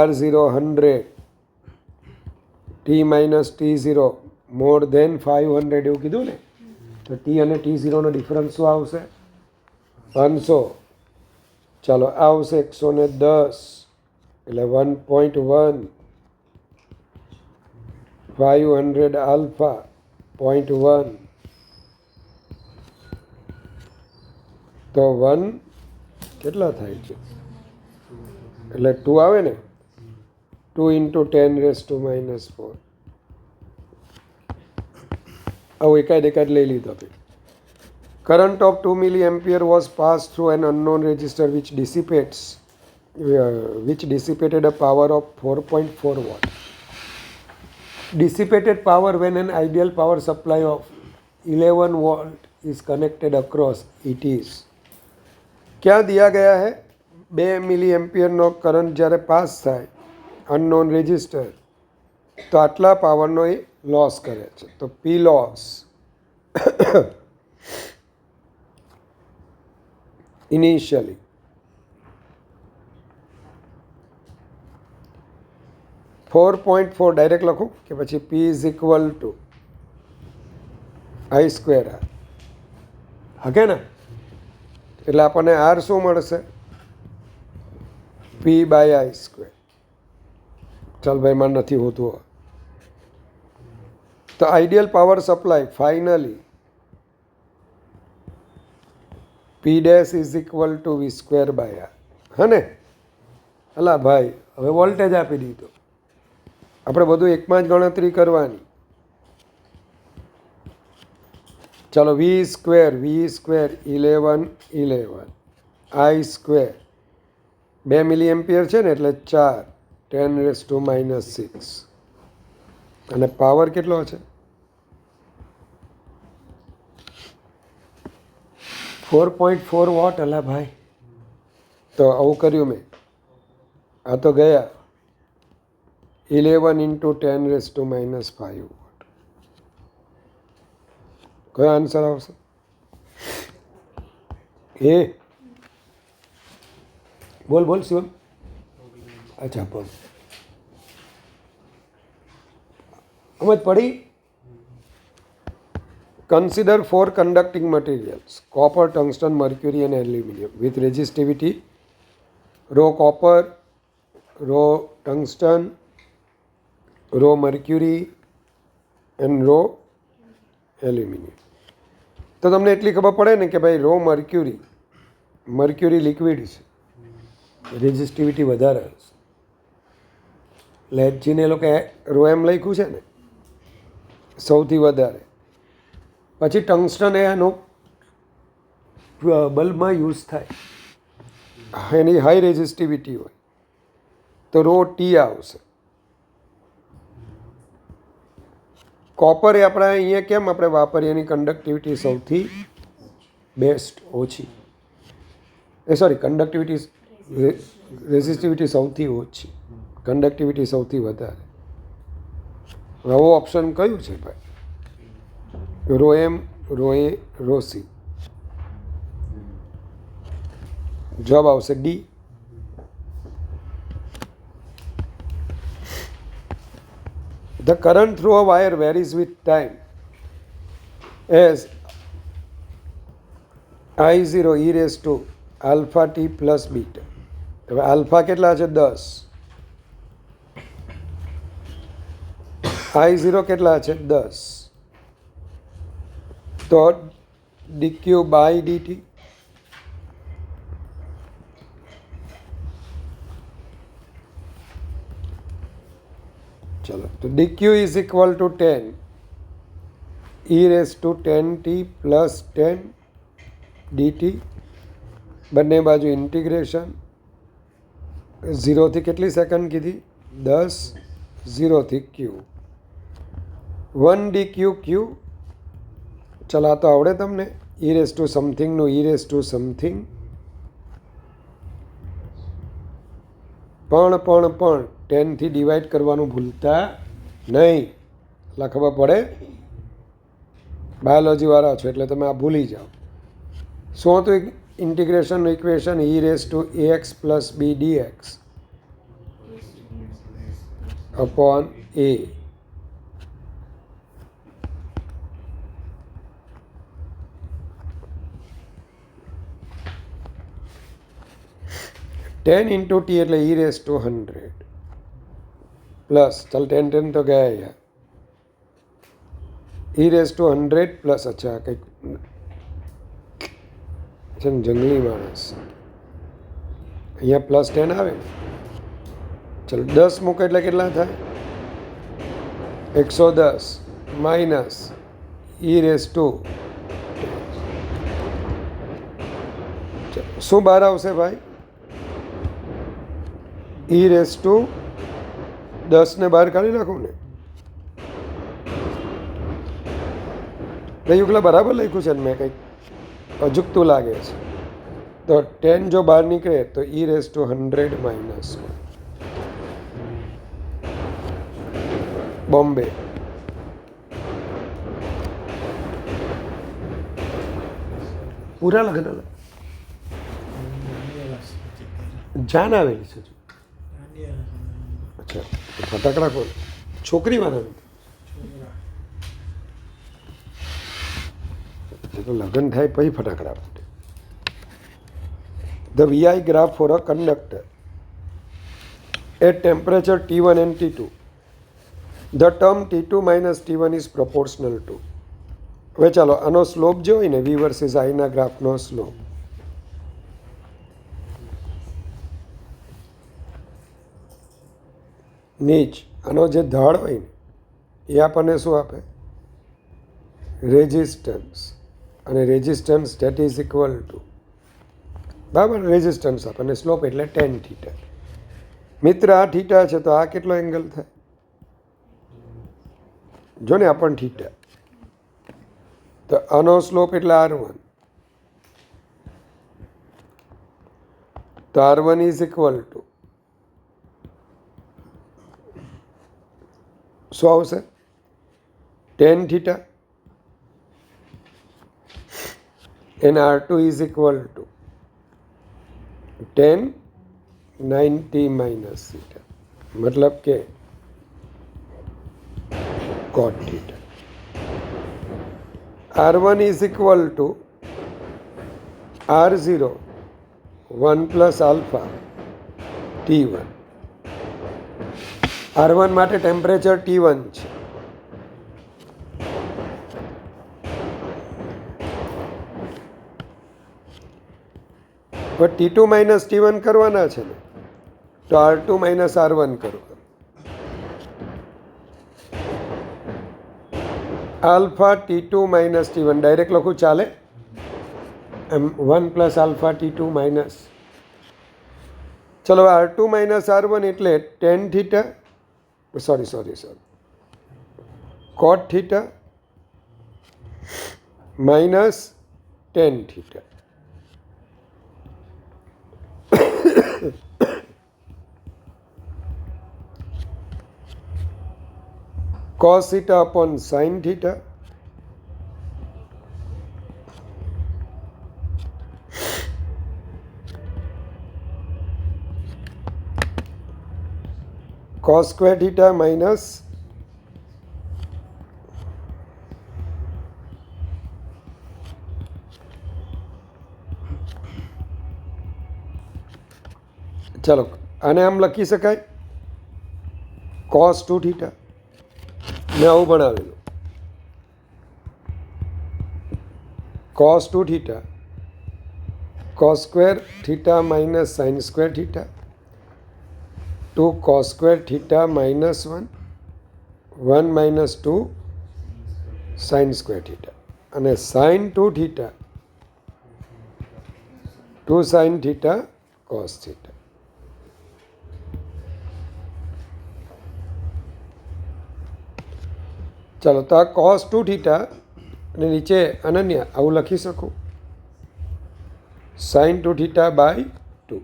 R0 100 T-T0 more than 500 એવું કીધું ને, તો T અને T0 નો ડિફરન્સ શું આવશે? 500. ચાલો આવશે 110 એટલે 1.1 500 આલ્ફા 0.1 તો 1 કેટલા થાય છે? એટલે 2 આવે ને, 2 × 10⁻⁻4. આવું એકાદ લઈ લીધો. Current of 2 milliampere was passed through an unknown resistor which dissipated a power of 4.4 watt. Dissipated power when an ideal power supply of 11 volt is connected across it is. क्या दिया गया है? 2 મિલિએમ્પિયરનો કરંટ જ્યારે પાસ થાય unknown register તો આટલા પાવરનો એ loss કરે છે. તો પી લોસ ઇનિશિયલી $4.4 ડાયરેક્ટ લખું કે પછી P is equal two I² હકે ને, એટલે આપણને R શું મળશે? P/I². ચાલ ભાઈ માં નથી હોતું. તો ideal power supply finally P' is equal two V² R. હા ને? અલા ભાઈ, હવે વોલ્ટેજ આપી દીધો. આપણે બધું એકમાં જ ગણતરી કરવાની. ચાલો V square 11 I square 2 milli ampere છે ને એટલે 4 10⁻⁻⁶ અને પાવર કેટલો છે? 4.4 વોટ. અલા ભાઈ, તો આવું કર્યું મેં. આ તો ગયા 11 × 10⁻⁵ વોટ. કયો આન્સર આવશે? એ બોલ બોલ શિવમ. અચ્છા બોલ. સમજ પડી? Consider 4 conducting materials copper, tungsten, mercury and aluminum with resistivity rho copper, rho tungsten, rho mercury and rho aluminum. તો તમને એટલી ખબર પડે ને કે ભાઈ રો મર્ક્યુરી લિક્વિડ છે, રેઝિસ્ટિવિટી વધારે હશે. લેડજીને એ લોકો રો એમ લખ્યું છે ને સૌથી વધારે. પછી ટંગસ્ટન એનો બલ્બમાં યુઝ થાય, એની હાઈ રેઝિસ્ટિવિટી હોય તો રો ટી આવશે. કોપર એ આપણે અહીંયા કેમ આપણે વાપરીએ, એની કંડક્ટિવિટી સૌથી બેસ્ટ ઓછી, કંડક્ટિવિટી રેઝિસ્ટિવિટી સૌથી ઓછી, કંડક્ટિવિટી સૌથી વધારે. આવો ઓપ્શન કયું છે ભાઈ? રો એમ, રો એ, રો સી. જવાબ આવશે D. The current through a wire varies with time as I0 e⁻α t plus beta. હવે આલ્ફા કેટલા છે? 10. I0 કેટલા છે? 10. તો dq by dt. ચલો, તો dq is equal to 10 e⁻10t plus 10 dt. બંને બાજુ ઇન્ટિગ્રેશન. 0 થી કેટલી સેકન્ડ કીધી? 10. 0 થી q 1 dq q. ચલો, આ તો આવડે તમને. e⁻સમથિંગનું e⁻સમથિંગ. પણ 10 થી ડિવાઈડ કરવાનું ભૂલતા નહીં. એટલે ખબર પડે, બાયોલોજીવાળા છો એટલે તમે આ ભૂલી જાઓ. શું હતું ઇન્ટિગ્રેશનનું equation? e⁻ax plus b dx upon a. Ten into T એટલે e⁻100 પ્લસ, ચાલ 10 તો ગયા યાર, e⁻100 પ્લસ. અચ્છા, કંઈક છે ને જંગલી માણસ, અહીંયા પ્લસ 10 આવે ને. ચાલો 10 મૂકો એટલે કેટલા થાય? 110 માઇનસ e⁻. શું બહાર આવશે ભાઈ? e⁻10 ને બહાર કાઢી નાખું ને. યુગલા બરાબર લખ્યું છે ને મેં? કંઈક અજુકતું લાગે છે. તો 10 જો બહાર નીકળે તો e⁻100 માઇનસ બોમ્બે. પૂરા લગ્ન જાન આવેલી છે. અચ્છા, ફટાકડા કોણ? છોકરી વાળા તો લગ્ન થાય પછી ફટાકડા ફૂટે. The VI graph for a conductor at temperature T1 and T2. The term T2 minus T1 is proportional to. હવે ચાલો આનો સ્લોપ જે હોય ને V વર્સિસ I ના ગ્રાફનો સ્લોપ, નીચ, આનો જે ઢાળ હોય ને એ આપણને શું આપે? રેઝિસ્ટન્સ. અને resistance that is equal two, બરાબર, રેઝિસ્ટન્સ આપે અને સ્લોપ એટલે ટેન થીટા. મિત્ર આ થીટા છે તો આ કેટલો એંગલ થાય? જો ને આ પણ થીટા, તો આનો સ્લોપ એટલે R1. તો R1 ઇઝ ઇક્વલ ટુ શું આવશે? Ten theta. And R2 is equal two 1090 minus theta, મતલબ કે cot theta. R1 is equal to R0 1 plus alpha T1. R1 માટે ટેમ્પરેચર T1 છે. પણ T2 માઇનસ T1 કરવાના છે ને, તો R2 માઇનસ R1 કરો. Alpha T2 minus T1 direct લખું ચાલે? એમ 1 પ્લસ આલ્ફા T2 માઇનસ, ચલો R2 માઇનસ R1 એટલે ટેન થીટા, સોરી કોટ theta minus ten theta. cos theta upon sin theta cos square theta minus ચલો આને આમ લખી શકાય cos 2 theta. મેં આવું બનાવેલું cos 2 theta cos square theta minus sin square theta 2 cos square theta minus 1 minus 2 sin square theta અને sin 2 theta 2 sin theta cos theta. ચાલો તો આ cos 2 થીટા અને નીચે અનન્ય આવું લખી શકું sin 2 થીટા બાય 2,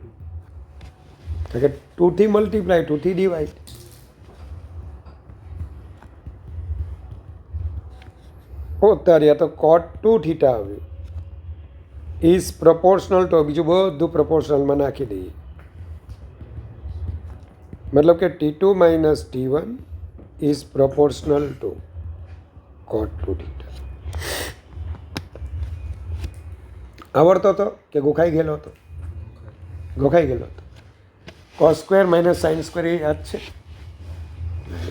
કારણ કે 2થી મલ્ટીપ્લાય 2થી ડિવાઈડ. અત્યારે તો cot 2 થીટા આવ્યું ઇઝ પ્રપોર્શનલ ટુ, બીજું બધું પ્રપોર્શનલમાં નાખી દઈએ, મતલબ કે T2 minus T1 is proportional two cot 2 theta. આવડતો હતો કે ગોખાઈ ગયેલો હતો? ગોખાઈ ગયેલો હતો. cos square minus sine square એ યાદ છે?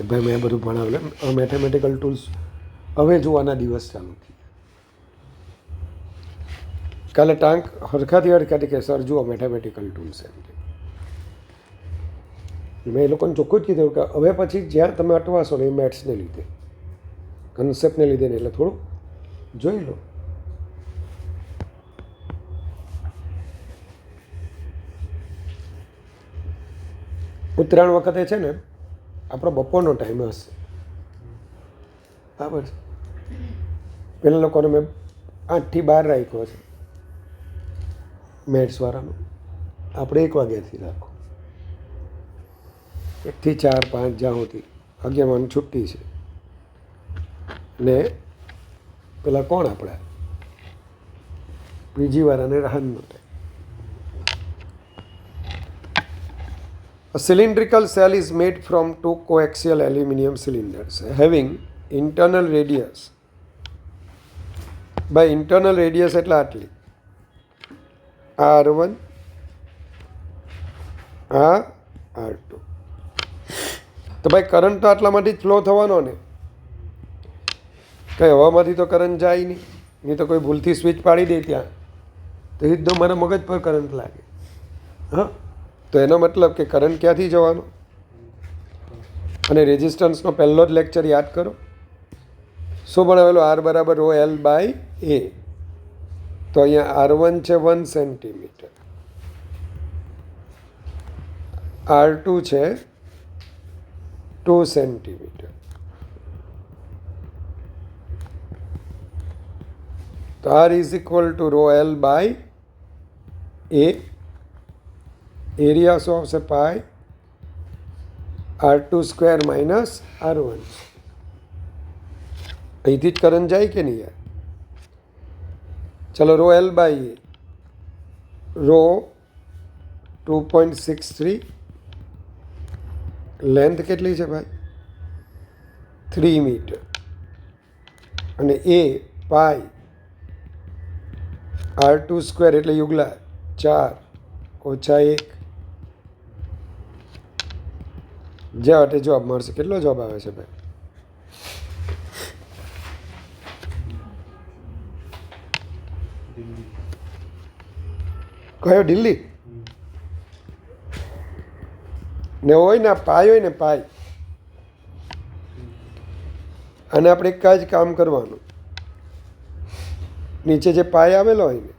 ભાઈ મેં બધું ભણાવેલું. મેથેમેટિકલ ટૂલ્સ હવે જોવાના દિવસ ચાલુ થઈ. કાલે ટાંક હરખાથી કે સર જુઓ મેથેમેટિકલ ટૂલ્સ એમ કે મેં એ લોકોને ચોખ્ખું જ કીધું કે હવે પછી જ્યાં તમે અટવાશો ને એ મેથ્સને લીધે, કન્સેપ્ટને લીધે ને, એટલે થોડું જોઈ લો. ઉત્તરાયણ વખતે છે ને આપણો બપોરનો ટાઈમ હશે, બરાબર છે. પેલા લોકોને મેં 8 થી 12 રાખ્યો છે મેથ્સવાળાનો, આપણે 1 વાગ્યાથી રાખો, 1 થી 4 5 જ્યાં સુધી 11 છુટ્ટી છે. ને પેલા કોણ આપણા બીજી વાળાને રાહતનો time. A cylindrical cell is made from 2 coaxial aluminum cylinders having internal radius. By internal radius એટલે આટલી R1 આ R2. તો ભાઈ કરંટ તો આટલામાંથી જ ફ્લો થવાનો ને, કંઈ હવામાંથી તો કરંટ જાય નહીં તો કોઈ ભૂલથી સ્વિચ પાડી દે ત્યાં તો સીધો મારા મગજ પર કરંટ લાગે. હા, તો એનો મતલબ કે કરંટ ક્યાંથી જવાનો? અને રેઝિસ્ટન્સનો પહેલો જ લેક્ચર યાદ કરો. શું ભણાવેલું? આર બરાબર રો એલ બાય એ. તો અહીંયા R1 છે 1 સેન્ટીમીટર, R2 છે 2 સેન્ટીમીટર. તો R is equal to rho L by A. Area શું આવશે? Pi R2 square minus R1. અહીંથી જ કરંટ જાય કે નહીં યાર? ચલો, rho L by A, rho 2.63, length કેટલી છે ભાઈ? 3 મીટર, અને એ પાય R2 સ્ક્વેર એટલે યુગલા 4 ઓછા 1. જ્યાં માટે જવાબ મળશે. કેટલો જવાબ આવે છે ભાઈ? કયો? દિલ્હી ને હોય ને પાય હોય ને પાય. અને આપણે એક જ કામ કરવાનું, નીચે જે પાય આવેલો હોય ને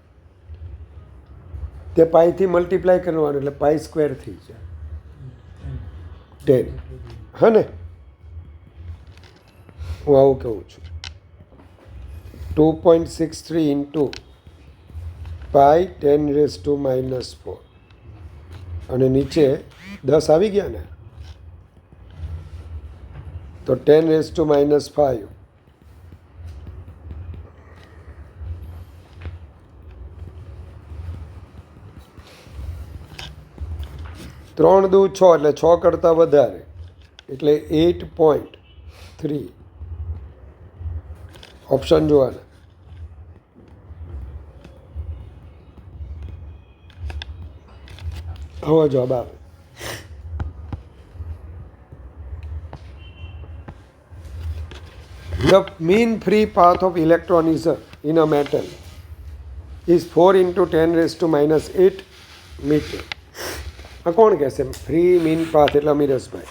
તે પાયથી મલ્ટીપ્લાય કરવાનું, એટલે પાય સ્ક્વેર થઈ જાય 10. હા ને? હું આવું કહું છું. 2.63 ઇન્ટુ પાય 10⁻⁻⁴. અને નીચે 10 આવી ગયા ને, તો 10⁻⁵. ત્રણ દુ 6 એટલે 6 કરતાં વધારે, એટલે 8.3. ઓપ્શન જોવાના. આવો જવાબ આવે. The mean free path of electron is in a metal is 4 into 10⁻⁸ meter. આ કોણ કહેશે? ફ્રી મીન પાથ એટલે અમીરસભાઈ.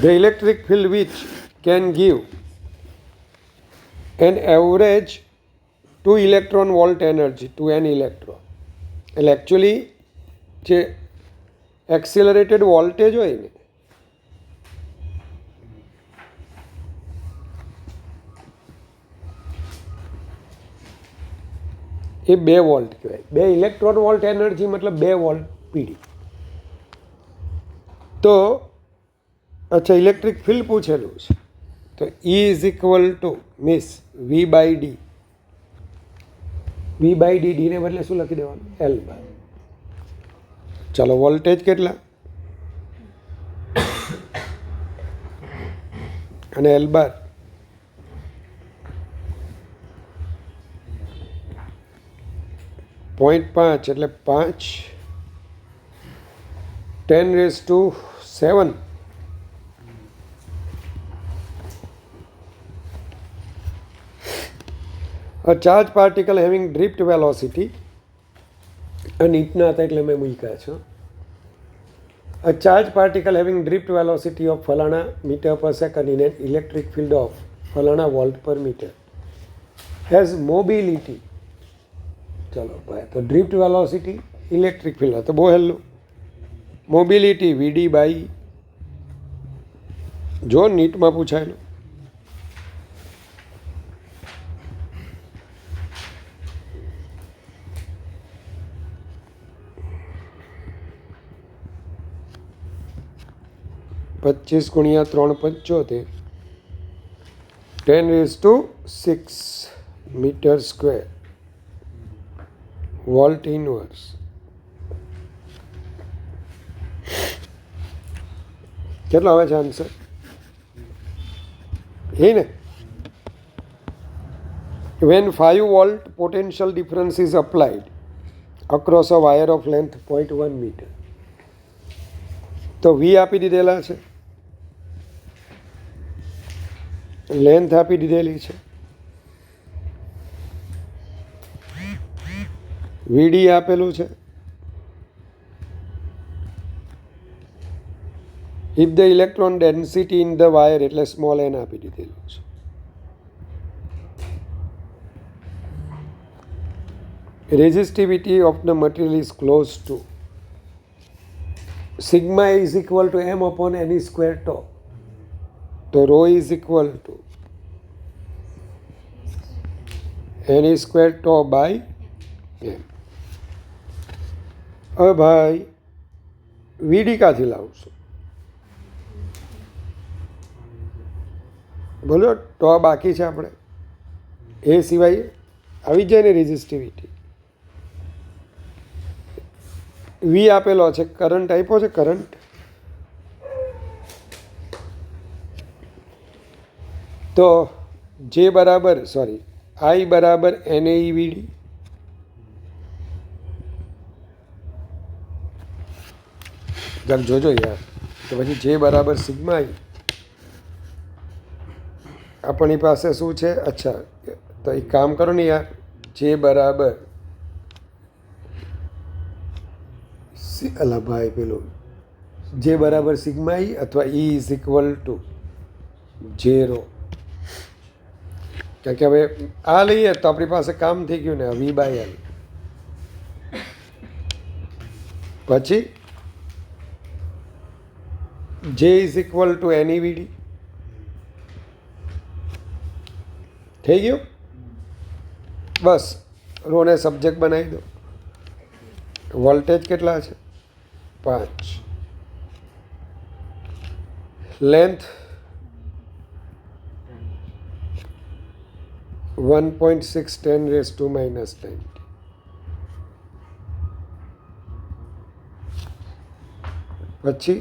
The electric field which can give an average 2 electron volt energy to an electron. એટલે actually જે એક્સિલરેટેડ voltage હોય ને એ 2 volt કહેવાય. 2 electron volt energy મતલબ 2 વોલ્ટ પીડી. તો અચ્છા, ઇલેક્ટ્રિક ફિલ્ડ પૂછેલું છે, તો E ઇઝ ઇક્વલ ટુ મિસ V by D. V by D, ડીને બદલે શું લખી દેવાનું? L by. ચાલો, વોલ્ટેજ કેટલા? અને L બાર 0.5 એટલે 5 10⁻⁷. A charge particle having drift velocity, આ નીટના હતા એટલે મેં મૂક્યા છે. A charge particle having drift velocity of ફલાણા મીટર પર second in an electric field of ફલાણા વોલ્ટ પર મીટર has mobility. ચલો ભાઈ, તો ડ્રિફ્ટ વેલોસિટી, ઇલેક્ટ્રિક ફિલ્ડ, તો બહુ હેલું. મોબિલિટી વીડી બાય, જો નીટમાં પૂછાયેલું. પચીસ ગુણ્યા 3 75, 10⁶ મીટર સ્ક્વેર વોલ્ટ ઇનવર્સ. કેટલો આવે છે આન્સર? એ ને, when 5 volt potential difference is applied across a wire of length 0.1 meter. તો V આપી દીધેલા છે, લેન્થ આપી દીધેલી છે, VD આપેલું છે, if the electron density in the wire એટલે સ્મોલ એન આપી દીધેલું છે. Resistivity of the material is close to sigma is equal to M upon N E square tau. તો rho is equal to N E square tau by M. હવે ભાઈ વીડી ક્યાંથી લાવશું? બોલો, ટો બાકી છે આપણે, એ સિવાય આવી જાય ને રેઝિસ્ટિવિટી. વી આપેલો છે, કરંટ આપ્યો છે, કરંટ તો જે બરાબર આઈ બરાબર એને વીડી. જબ જોજો યાર, તો પછી જે બરાબર સિગ્મા આઈ આપણી પાસે શું છે? અચ્છા, તો એક કામ કરો ને યાર, જે બરાબર અલા ભાઈ પેલું જે બરાબર સિગ્મા ઈ અથવા ઈ ઇઝ ઇક્વલ ટુ 0. કારણ કે હવે આ લઈએ તો આપણી પાસે કામ થઈ ગયું ને, વી બાય એલ. પછી જે ઇઝ ઇક્વલ ટુ એની વીડી થઈ ગયું. બસ રોને સબ્જેક્ટ બનાવી દો. વોલ્ટેજ કેટલા છે? 5. લેન્થ 1.6 10⁻⁻90. પછી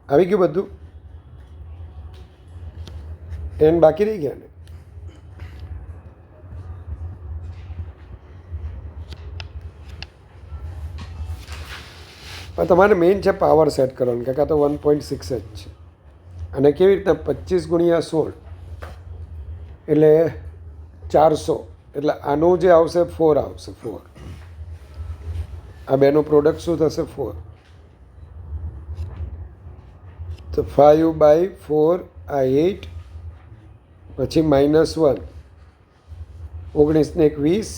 આવી ગયું બધું. 10 બાકી રહી ગયા ને? પણ તમારે મેઇન છે પાવર સેટ કરવાનું, કાકા તો 1.6 જ છે. અને કેવી રીતના 25 ગુણ્યા 16 એટલે 400, એટલે આનું જે આવશે 4 આવશે. 4 આ બેનું પ્રોડક્ટ શું થશે? 4. તો 5/4 આ 8, પછી -1, 19 ને 1 20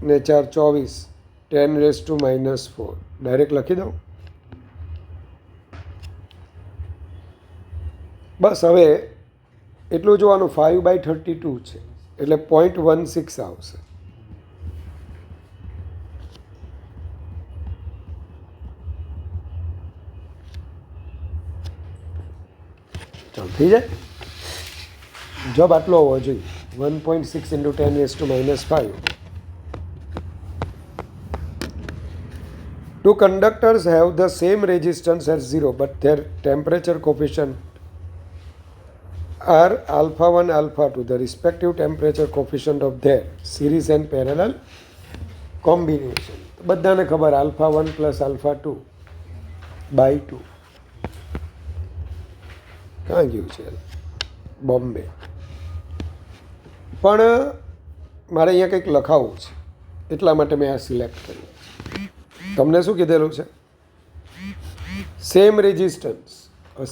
ને 4 24, 10⁻⁻4. ડાયરેક્ટ લખી દઉં. બસ હવે એટલું જોવાનું, 5/32 છે એટલે 0.16 આવશે. ચાલ થઈ જાય. જવાબ આટલો હોવો જોઈએ, 1.6 × 10⁻⁻5. Two conductors have the same resistance as 0, but their temperature coefficient are α1, α2. The respective temperature coefficient of their series and parallel combination. બધાને ખબર α1 + α2 / 2. ક્યાં ગયું છે? બોમ્બે. પણ મારે અહીંયા કંઈક લખાવવું છે, એટલા માટે મેં આ સિલેક્ટ કર્યું. તમને શું કીધેલું છે? Same resistance.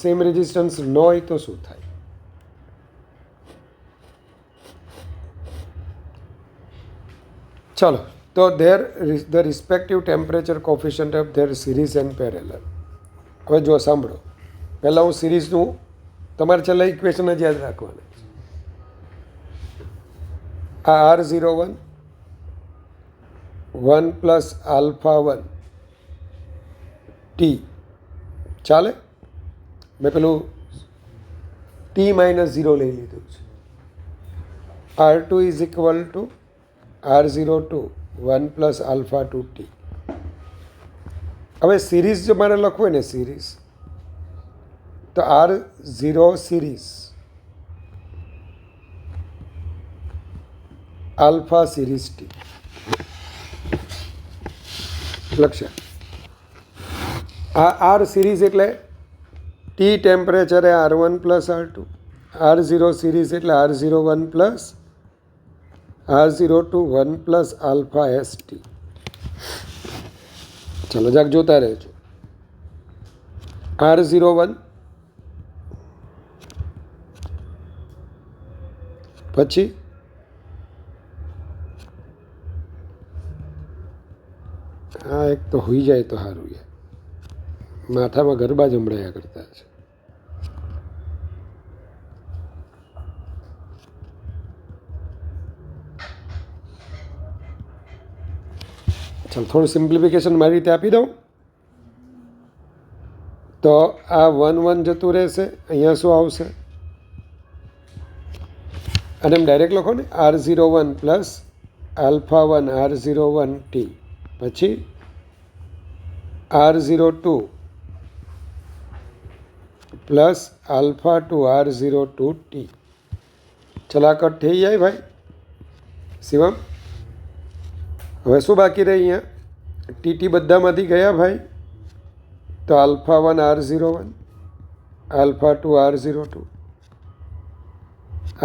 સેમ રેઝિસ્ટન્સ ન હોય તો શું થાય? ચલો, તો the respective temperature coefficient of their series and parallel. હવે જો સાંભળો, પહેલાં હું સિરીઝનું તમારે છેલ્લા ઇક્વેશન જ યાદ રાખવાના. આ R01 1 + α1 t ચાલે. મેં પેલું t - 0 લઈ લીધું છે. R2 is equal two R02 1 + α2t. હવે સિરીઝ જો મારે લખવું હોય ને, સિરીઝ તો R0 series alpha series T લખશે. આ આર સિરીઝ એટલે ટી ટેમ્પરેચર એ R1 + R2, R0 સિરીઝ એટલે R01 + R02 1 + α_ST. ચલો જાક જોતા રહેજો. R01 પછી આ એક તો હોઈ જાય તો સારું યાર, માથામાં ગરબા જમડાયા કરતા છે. ચાલ થોડું સિમ્પ્લિફિકેશન મારી રીતે આપી દઉં તો આ 1 જતું રહેશે, અહીંયા શું આવશે, અને એમ ડાયરેક્ટ લખો ને R01 પ્લસ α1 R01 T પછી R02 પ્લસ α2 R02 T. ચલા કટ થઈ જાય ભાઈ શિવમ. હવે શું બાકી રહે અહીંયા, ટીટી બધામાંથી ગયા ભાઈ, તો α1 R01 α2 R02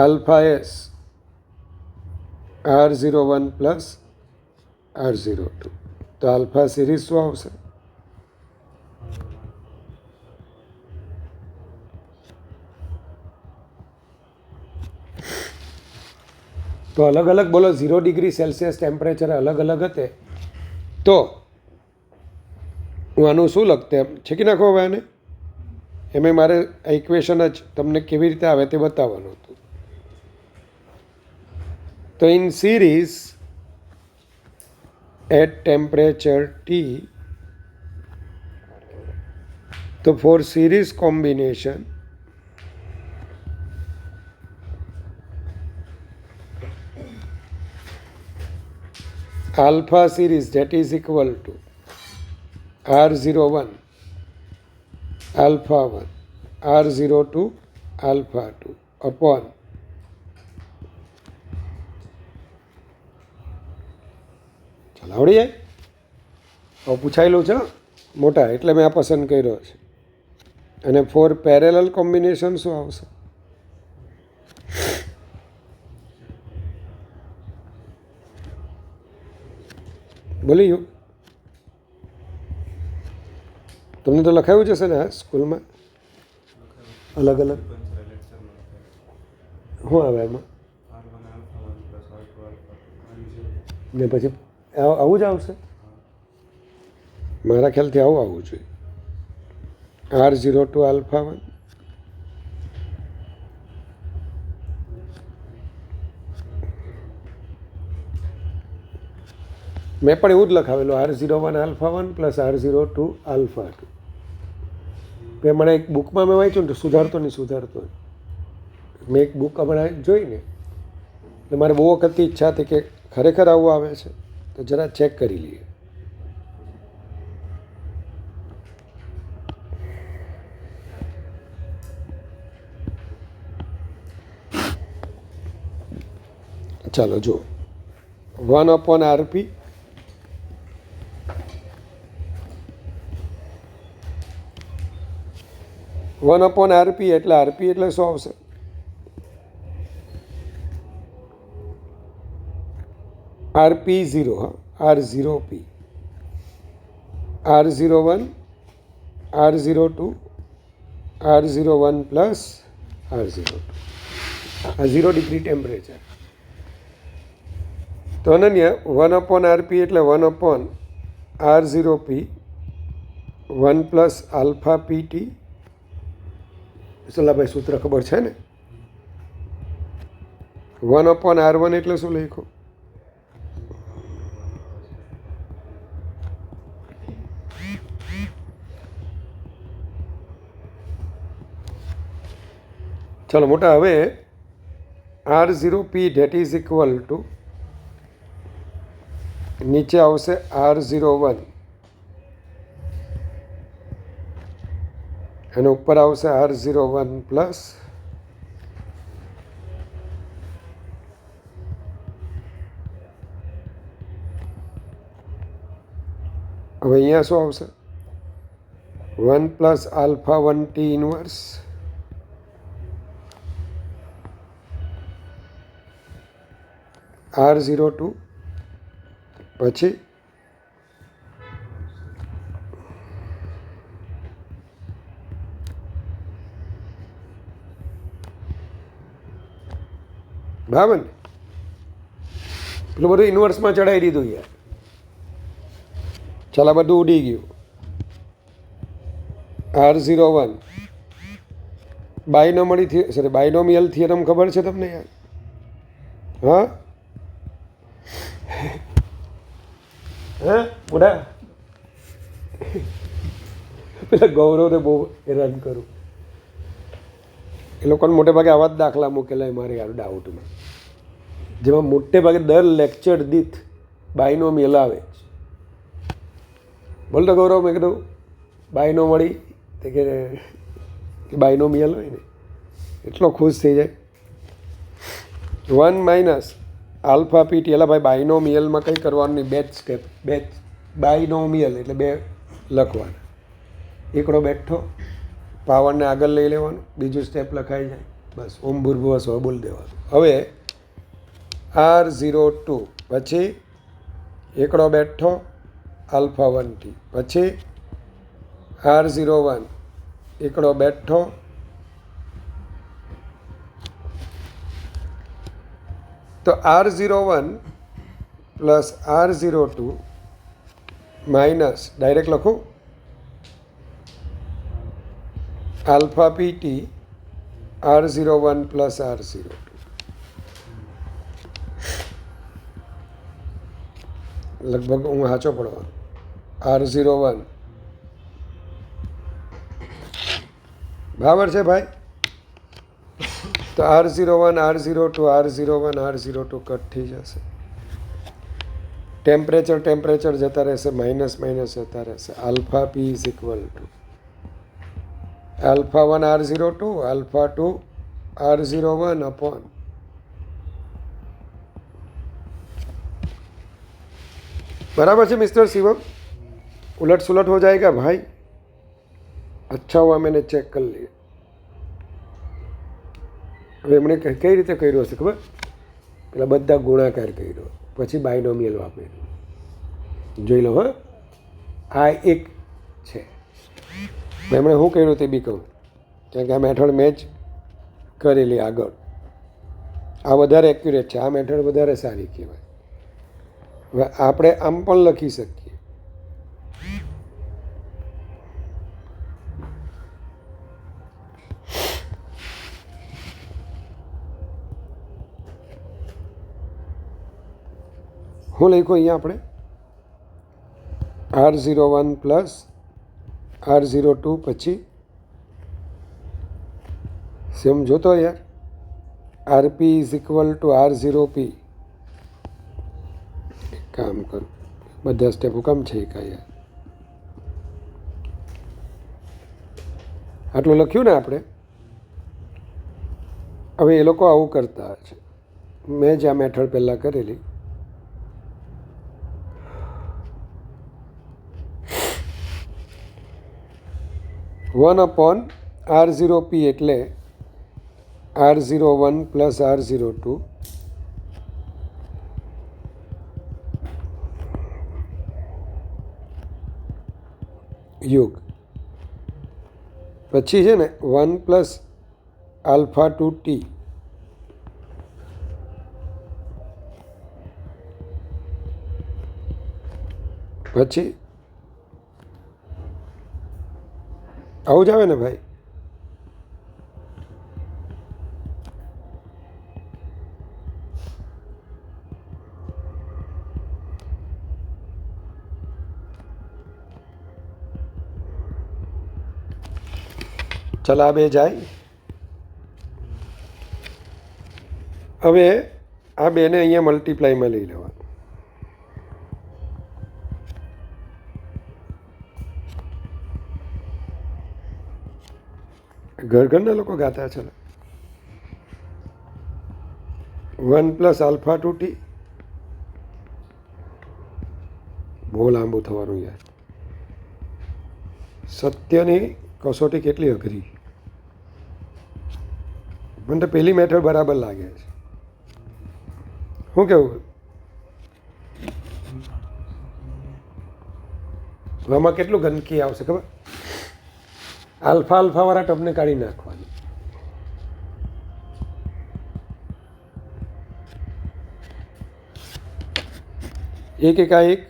αs R01 plus R02. તો આલ્ફા સિરીઝ શું આવશે, તો અલગ અલગ બોલો 0 ડિગ્રી સેલ્સિયસ ટેમ્પરેચર અલગ અલગ હતે તો હું આનું શું લખતે એમ છેકી નાખો હવે આને. એમાં મારે આ ઇક્વેશન જ તમને કેવી રીતે આવે તે બતાવવાનું હતું. તો in series at temperature T, તો for series combination alpha series that is equal to R01 alpha 1 R02 alpha 2 upon ચાલ આવડી જાય. હવે પૂછાયેલું છે મોટા એટલે મેં આ પસંદ કર્યો છે. અને ફોર પેરેલલ કોમ્બિનેશન શું આવશે, બોલી ગયું તમને તો લખાયું જશે ને આ સ્કૂલમાં અલગ અલગ શું આવે એમાં ને પછી આવું જ આવશે મારા ખ્યાલથી, આવું આવવું જોઈએ. R02 α1 મેં પણ એવું જ લખાવેલું R01 α1 પ્લસ R02 α2. મેં મને એક બુકમાં મેં વાંચ્યું ને તો સુધારતો મેં એક બુક હમણાં જોઈ ને એટલે મારે બહુ વખતથી ઈચ્છા હતી કે ખરેખર આવું આવે છે તો જરા ચેક કરી લઈએ. ચાલો જુઓ 1/RP એટલે RP એટલે શું આવશે, RP0 R0P R01 R02 R01 plus R02 આ 0 ડિગ્રી ટેમ્પરેચર. તો અનન્ય 1/RP એટલે 1/R0P 1 પ્લસ આલ્ફા PT. સલાભાઈ સૂત્ર ખબર છે ને, 1/R1 એટલે શું લખ્યું, ચાલો મોટા. હવે R0P that is equal two નીચે આવશે R01 અને ઉપર આવશે R01 પ્લસ હવે અહીંયા શું આવશે 1 પ્લસ α1 T ઇનવર્સ R02 પછી બરાબર ને? પેલું બધું ઇન્વર્સમાં ચડાવી દીધું યાર. ચાલ આ બધું ઉડી ગયું. R01 બાયનોમિયલ થિયરમ ખબર છે તમને યાર? હા હા બુડા પેલા ગૌરવને બહુ હેરાન કરું. એ લોકોને મોટે ભાગે આવા જ દાખલા મૂકેલા મારે યાર ડાઉટમાં, જેમાં મોટે ભાગે દર લેક્ચર દીઠ બાયનોમિયલ આવે. બોલ તો ગૌરવ, મેં કીધું બાયનો મળી તે કે બાયનોમિયલ હોય ને એટલો ખુશ થઈ જાય. 1 માઇનસ આલ્ફા પીટી. એટલે ભાઈ બાયનોમિયલમાં કંઈ કરવાનું નહીં, બે જ સ્ટેપ. બાયનોમિયલ એટલે બે લખવાના. એકડો બેઠો, પાવરને આગળ લઈ લેવાનું, બીજું સ્ટેપ લખાઈ જાય, બસ ઓમ ભૂર્ભુવઃ સ્વઃ બોલ દેવાનું. હવે R02 પછી એકડો બેઠો આલ્ફા 1t, પછી R01 એકડો બેઠો તો R01 plus R02 minus direct લખું alpha PT R01 plus R02. લગભગ હું સાચો પડવાનો. R01 બરાબર છે ભાઈ? તો R01 R02 R01 R02 cut થઈ જશે. ટેમ્પરેચર જતા રહેશે, માઇનસ જતા રહેશે. Alpha P is equal to alpha 1 R02 alpha 2 R01 upon बराबर है मिस्टर शिवम? उलट सुलट हो जाएगा भाई. अच्छा हुआ मैंने चेक कर लिया. હવે એમણે કઈ રીતે કર્યો હશે ખબર? પેલા બધા ગુણાકાર કર્યો, પછી બાયનોમિયલ વાપર્યું. જોઈ લો હા, આ એક છે. એમણે શું કર્યું તે બી કહું, કારણ કે આ મેથડ મેં જ કરેલી આગળ. આ વધારે એક્યુરેટ છે, આ મેથડ વધારે સારી કહેવાય. હવે આપણે આમ પણ લખી શકીએ. હું લખ્યું અહીંયા આપણે R01 પ્લસ R02 પછી સેમ જોતો યાર, RP is equal two R0P. કામ કરું, બધા સ્ટેપ કામ છે કાંઈ યાર. આટલું લખ્યું ને આપણે. હવે એ લોકો આવું કરતા છે, મેં જ આ મેથડ પહેલાં કરેલી. R01 એટલે R01 પ્લસ R02 યુગ. પછી છે ને 1 પ્લસ આલ્ફા 2t પછી આવું જ આવે ને ભાઈ? ચાલ આ બે જાય. હવે આ બેને અહીંયા મલ્ટીપ્લાયમાં લઈ લેવાનું. ઘરના લોકો ગાતા છે. 1 પ્લસ આલ્ફા 2t. બહુ લાંબુ થવાનું યાર. સત્યની કસોટી કેટલી અઘરી. મને તો પહેલી મેથડ બરાબર લાગે છે. શું કેવું? આમાં કેટલું ગંદકી આવશે ખબર? આલ્ફાવાળા ટબને કાઢી નાખવાની. एक एकाएक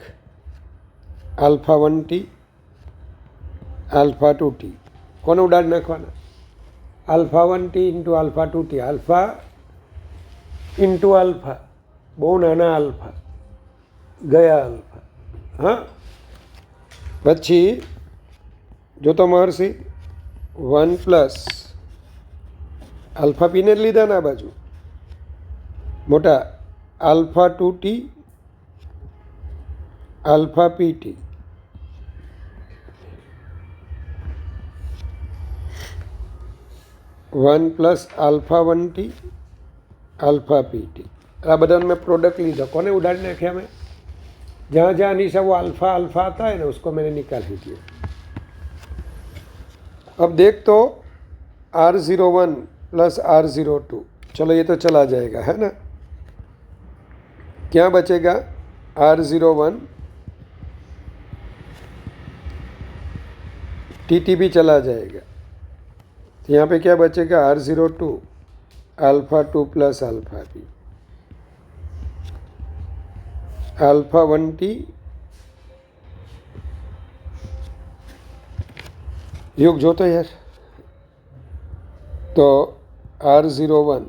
अल्फा 1t अल्फा 2t કોને ઉડાડી નાખવાના alpha 1t into alpha 2t alpha into alpha બહુ નાના અલ્ફા ગયા અલ્ફા હા પછી જો તો મહર્ષિ 1 પ્લસ અલ્ફા પીને જ લીધા ના બાજુ મોટા alpha 2t alpha pt 1 plus alpha 1t alpha pt आ बदन में प्रोडक्ट लीधा कोने उड़ाड़ी नाख्या मैं जहाँ जहाँ नीचे वो अल्फा अल्फा आता है ना उसको मैंने निकाल ही दिया। अब देख तो R01 प्लस R02 चलो ये तो चला जाएगा है ना क्या बचेगा R01 TT भी चला जाएगा तो यहाँ पे क्या बचेगा R02 alpha 2 plus alpha B alpha 1t योग जो तो यार तो R01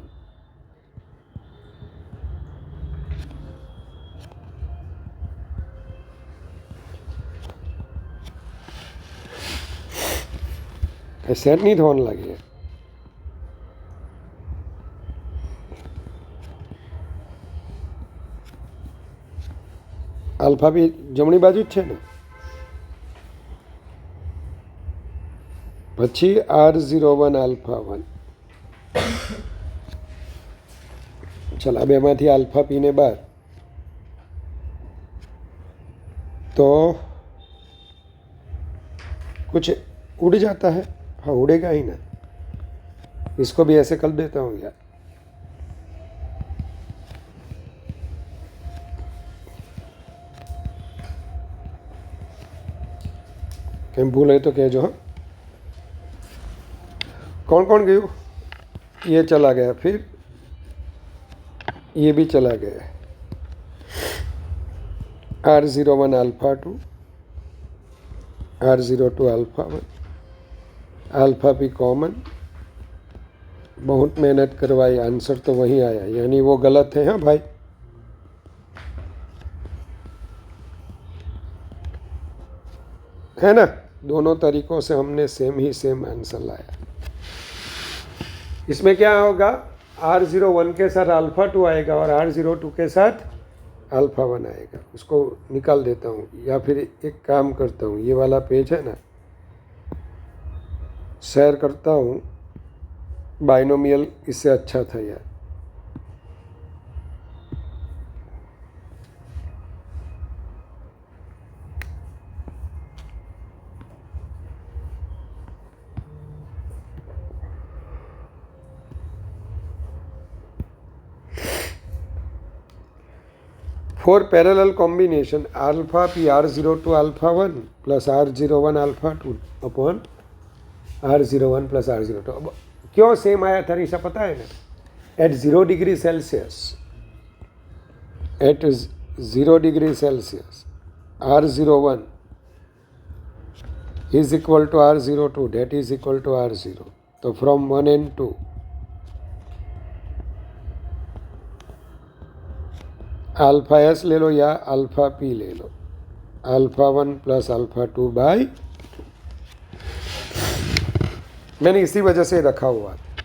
सेट नहीं थोन लगे अल्फा भी जमणी बाजू ज छे ने पछी R01 अल्फा 1 चल अब एमांथी अल्फा पी ने बार तो कुछ उड़ जाता है हाँ उड़ेगा ही ना इसको भी ऐसे कर देता हूँ यार कहीं भूल है तो कहजो हाँ कौन कौन गयु ये चला गया फिर ये भी चला गया R01 alpha 2 R02 alpha 1 alpha भी कॉमन बहुत मेहनत करवाई आंसर तो वहीं आया यानी वो गलत है हाँ भाई है ना दोनों तरीकों से हमने सेम ही सेम आंसर लाया। इसमें क्या होगा R01 के साथ अल्फा 2 आएगा और R02 के साथ अल्फा 1 आएगा उसको निकाल देता हूँ या फिर एक काम करता हूँ ये वाला पेज है ना शेयर करता हूँ बाइनोमियल इससे अच्छा था यार For parallel combination alpha p R02 alpha 1 plus R01 alpha 2 upon R01 plus R02 अब क्यों सेम आया था निशा पता है ना at 0 degree Celsius R01 is equal to R02 that is equal to R0 तो from 1 and 2 अल्फा एस ले लो या अल्फा पी ले लो अल्फा 1 प्लस अल्फा 2 बाई मैंने इसी वजह से रखा हुआ था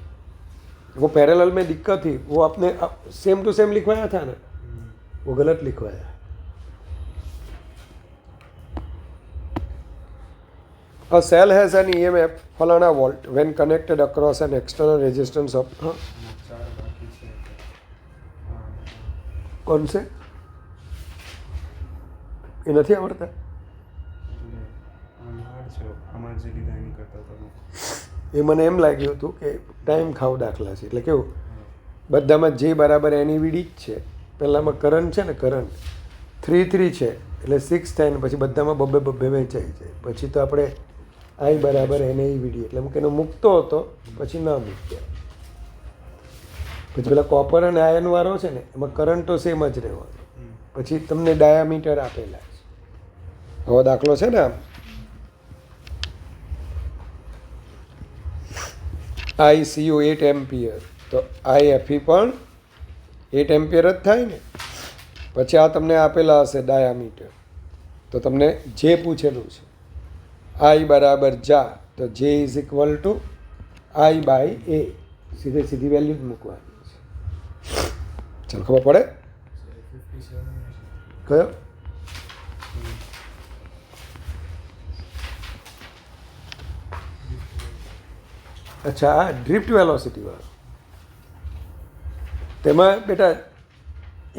वो पैरेलल में दिक्कत थी वो अपने सेम टू सेम लिखवाया था ना वो गलत लिखवाया A cell has an EMF फलाना volt when connected across an external resistance of कौन से એ નથી આવડતા એ મને એમ લાગ્યું હતું કે ટાઈમ ખાવ દાખલા છે એટલે કેવું બધામાં જે બરાબર એની વીડી જ છે પહેલામાં કરંટ છે ને કરંટ 3 છે એટલે 6 થાય ને પછી બધામાં બબ્બે બબ્બે વેચાઈ જાય પછી તો આપણે આઈ બરાબર એને વીડી એટલે એમ કે એનો મૂકતો હતો પછી ના મૂક્યો પછી પેલા કોપર અને આયન વાળો છે ને એમાં કરંટ તો સેમ જ રહેવાનો પછી તમને ડાયામીટર આપેલા છે. હવે દાખલો છે ને આમ ICU 8 એમ્પિયર, તો IFE પણ 8 એમ્પિયર જ થાય ને. પછી આ તમને આપેલા હશે ડાયામીટર, તો તમને જે પૂછેલું છે I બરાબર જા, તો J is equal two I/A, સીધી વેલ્યુ જ મૂકવાની છે. ચાલો ખબર પડે કયો? અચ્છા, આ ડ્રિફ્ટ વેલોસિટી વાળો. તેમાં બેટા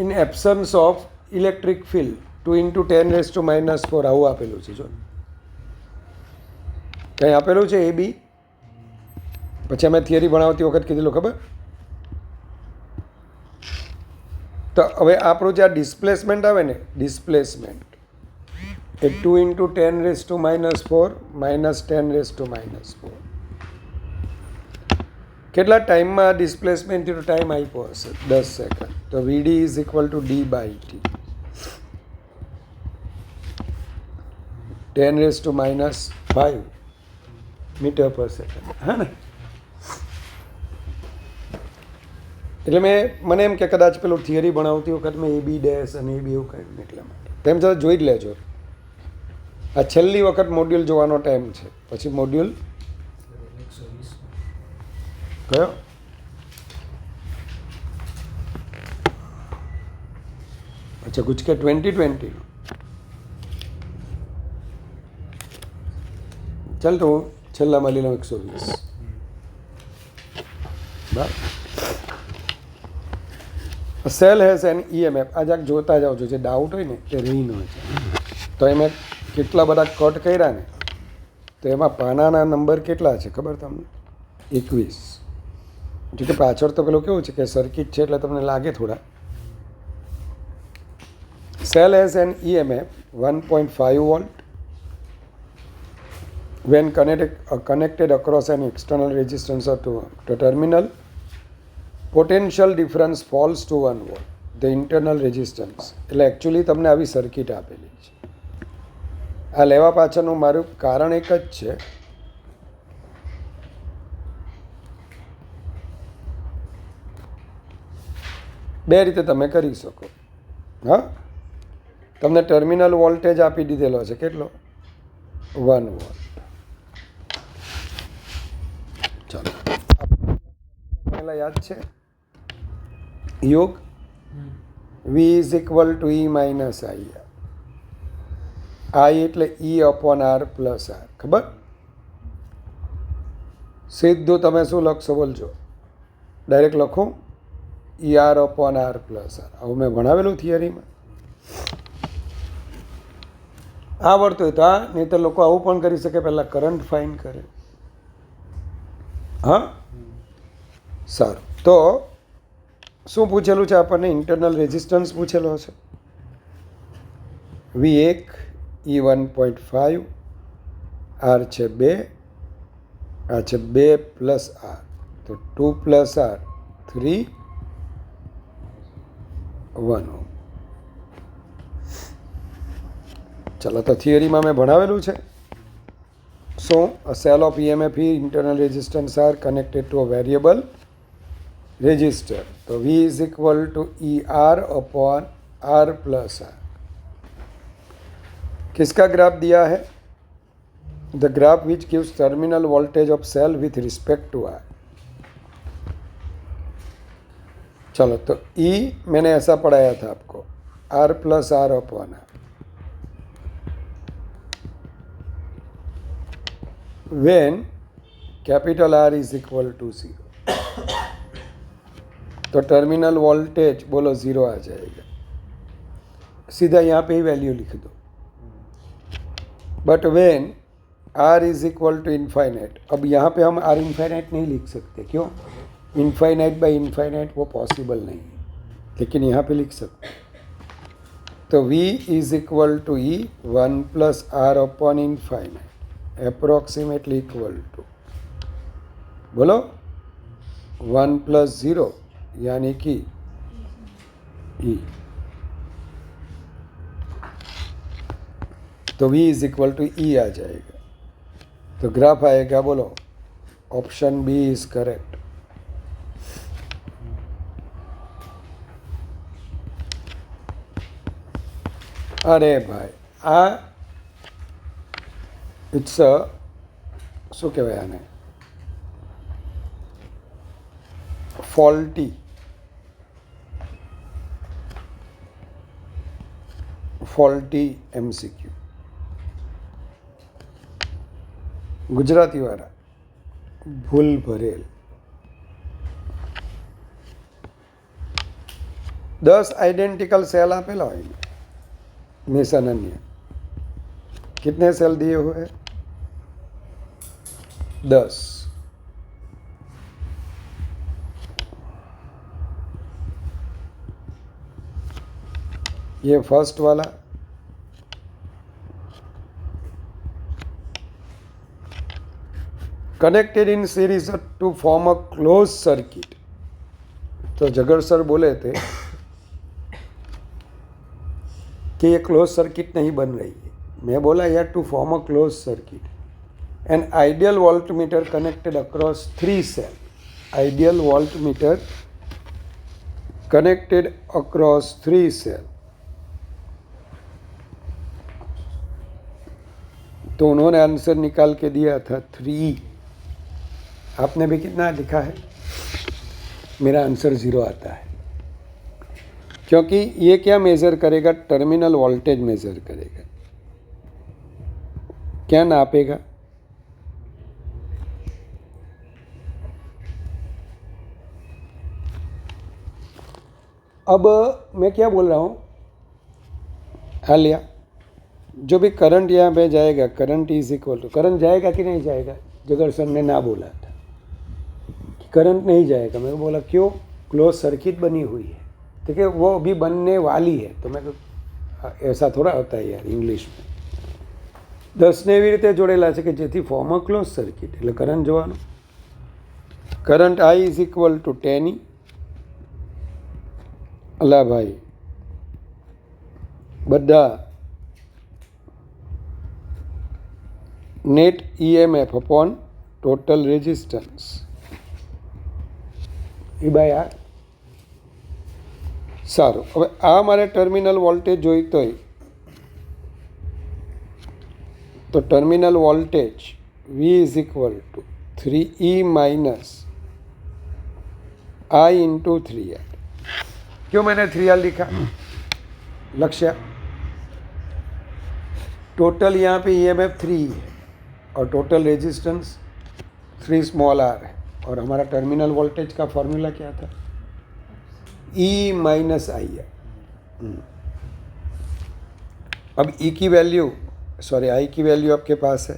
in absence of electric field 2 × 10⁻⁴ આવું આપેલું છે. જો કંઈ આપેલું છે AB. પછી અમે થિયરી ભણાવતી વખત કીધેલું ખબર. તો હવે આપણું જે આ ડિસ્પ્લેસમેન્ટ આવે ને, ડિસ્પ્લેસમેન્ટ એ 2 × 10⁻⁴ -10⁻⁴. કેટલા ટાઈમમાં આ ડિસ્પ્લેસમેન્ટનો ટાઈમ આપ્યો હશે? 10 સેકન્ડ. તો VD is equal to D/T, 10⁻⁵ metre પર સેકન્ડ. હા ને? એટલે મને એમ કે કદાચ પેલું થિયરી ભણાવતી વખત મેં AB ડેશ અને AB એવું કાઢ્યું એટલા માટે. તેમ છતાં જોઈ જ લેજો. આ છેલ્લી વખત મોડ્યુલ જોવાનો ટાઈમ છે. પછી મોડ્યુલ કયો? અચ્છા, ગુજકે 2020. ચાલ તો હું છેલ્લામાં લઈ લઉં 120. બરાબર. Cell has N EMF. આ જાક જોતા જાઓ છો, જે ડાઉટ હોય ને તે રહી ન હોય. તો એમાં કેટલા બધા કટ કર્યા ને, તો એમાં પાનાના નંબર કેટલા છે ખબર તમને? 21. જો કે પાછળ તો પેલું કેવું છે કે સર્કિટ છે એટલે તમને લાગે થોડા. Cell has N EMF 1.5 volt when connected across an external resistance to terminal. Potential difference falls to 1 volt. The internal resistance. એટલે એકચ્યુઅલી તમને આવી સર્કિટ આપેલી છે. આ લેવા પાછળનું મારું કારણ એક જ છે, બે રીતે તમે કરી શકો. હા, તમને ટર્મિનલ વોલ્ટેજ આપી દીધેલો છે કેટલો? 1 વોલ્ટ. ચાલો, પહેલા યાદ છે યોગ V is equal two E minus I. I એટલે E/R પ્લસ R. ખબર? સીધું તમે શું લખશો બોલજો? ડાયરેક્ટ લખો ER/R પ્લસ R. આવું મેં ભણાવેલું થિયરીમાં. આવડતું હોય તો આ, નહીં તો લોકો આવું પણ કરી શકે, પહેલાં કરંટ ફાઇન્ડ કરે. હા, સારું. તો શું પૂછેલું છે આપણને? ઇન્ટરનલ રેઝિસ્ટન્સ પૂછેલો છે. V1 E 1.5, R છે 2, આ છે 2 પ્લસ R, તો 2 પ્લસ R 3, 1 ઓહ્મ. ચાલો, તો થિયરીમાં મેં ભણાવેલું છે. શું? a cell of EMF internal resistance are connected to a variable resistor. तो V is equal to ER/R plus R. किसका ग्राफ दिया है? The graph which gives terminal voltage of cell with respect to R. चलो, तो E मैंने ऐसा पढ़ाया था आपको, R plus R/R. When capital R is equal to 0, तो टर्मिनल वोल्टेज बोलो 0 आ जाएगा. सीधा यहाँ पे ही वैल्यू लिख दो. But when R is equal to infinite, अब यहाँ पे हम R इनफाइनाइट नहीं लिख सकते. क्यों? इनफाइनाइट बाय इनफाइनाइट वो पॉसिबल नहीं है, लेकिन यहाँ पे लिख सकते. तो V is equal to E 1 plus R upon infinite approximately equal to, बोलो 1 प्लस 0 यानी कि E. तो V is equal to E आ जाएगा। तो ग्राफ आएगा, बोलो ऑप्शन बी इज करेक्ट। अरे ભાઈ આ ઇટ્સ શું કહેવાય આને, ફોલ્ટી MCQ ગુજરાતીવાળા ભૂલ ભરેલ 10 आइडेंटिकल सेल आपेला હોય मिशन अन्य कितने सेल दिए हुए 10। ये फर्स्ट वाला connected in series to form a close circuit. तो जगड़ सर बोले थे कि ये क्लोज सर्किट नहीं बन रही है। मैं बोला यार to form a close circuit an ideal voltmeter connected across 3 cell. Ideal voltmeter connected across 3 cell. तो उन्होंने आंसर निकाल के दिया था 3। आपने भी कितना लिखा है? मेरा आंसर 0 आता है, क्योंकि ये क्या मेज़र करेगा? टर्मिनल वोल्टेज मेज़र करेगा, क्या नापेगा? अब मैं क्या बोल रहा हूँ, आलिया, जो भी करंट यहाँ पे जाएगा, current is equal to, current जाएगा कि नहीं जाएगा? जगड़ सर ने ना बोला था कि करंट नहीं जाएगा। मैं बोला क्यों? क्लोज सर्किट बनी हुई है, ठीक है, वो भी बनने वाली है। तो मैं ऐसा थोड़ा होता है यार इंग्लिश में। 10 ने एवी रीते जोड़ेला है कि जेथी फॉर्म क्लोज सर्किट એટલે કરંટ જોવાનો। Current I is equal to 10E। અલા ભાઈ બધા net EMF upon total resistance. એ ભાઈ આ સારું। હવે આ મારે ટર્મિનલ વોલ્ટેજ જોઈતો હોય तो terminal voltage V is equal to 3E minus I into 3R। क्यों मैंने 3R लिखा? लक्ष्य टोटल यहाँ पे EMF 3 है और टोटल रेजिस्टेंस 3 स्मॉल r है, और हमारा टर्मिनल वोल्टेज का फॉर्मूला क्या था? E माइनस आई है। अब E की वैल्यू, सॉरी I की वैल्यू आपके पास है।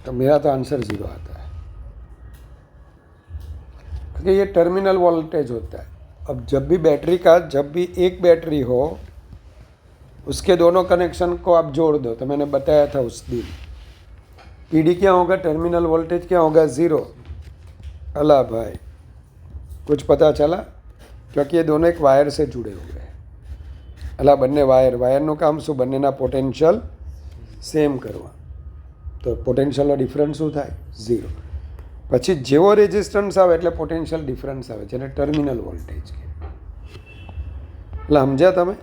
तो मेरा तो आंसर 0 आता है, क्योंकि ये टर्मिनल वोल्टेज होता है। अब जब भी बैटरी का, जब भी एक बैटरी हो उसके दोनों कनेक्शन को आप जोड़ दो, तो मैंने बताया था उस दिन PD क्या होगा? टर्मिनल वोल्टेज क्या होगा? 0। अला भाई कुछ पता चला? क्योंकि ये दोनों एक वायर से जुड़े हुए हैं। अला बन्ने वायर, वायरનું કામ શું? બંનેના પોટેન્શિયલ સેમ કરવા। તો પોટેન્શિયલનો ડિફરન્સ શું થાય? 0। પછી જેવો રેઝિસ્ટન્સ આવે એટલે પોટેન્શિયલ ડિફરન્સ આવે, જેને ટર્મિનલ વોલ્ટેજ કહે। એટલે સમજ્યા તમે?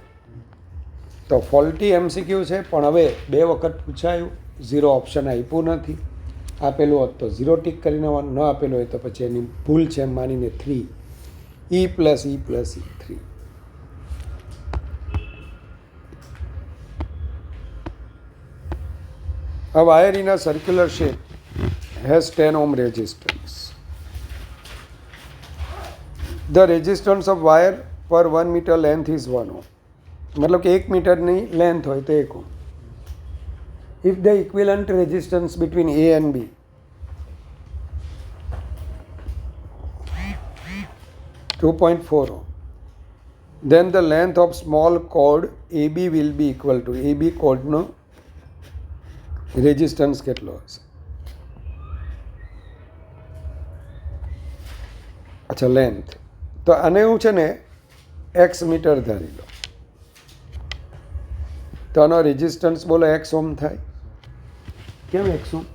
તો ફોલ્ટી MCQ છે, પણ હવે 2 વખત પૂછાયું, 0 ઓપ્શન આપ્યું નથી। આપેલું હોત તો 0 ટીક કરીને, ન આપેલું હોય તો પછી એની ભૂલ છે એમ માનીને 3 E plus E plus E 3। A wire in a circular shape has 10 ohm resistance. The resistance of wire per 1 meter length is 1 ohm. मतलब कि 1 मीटरनी लेंथ હોય તો 1 ohm. If the equivalent resistance between A and B 2.4 ohm, then the length of small cord AB will be equal to, AB cord no resistance કેટલો હશે? अच्छा length, तो आने હું છે ને x મીટર ધારી લો, તો આનો રેઝિસ્ટન્સ બોલો x ઓમ થાય. કેમ x ઓમ?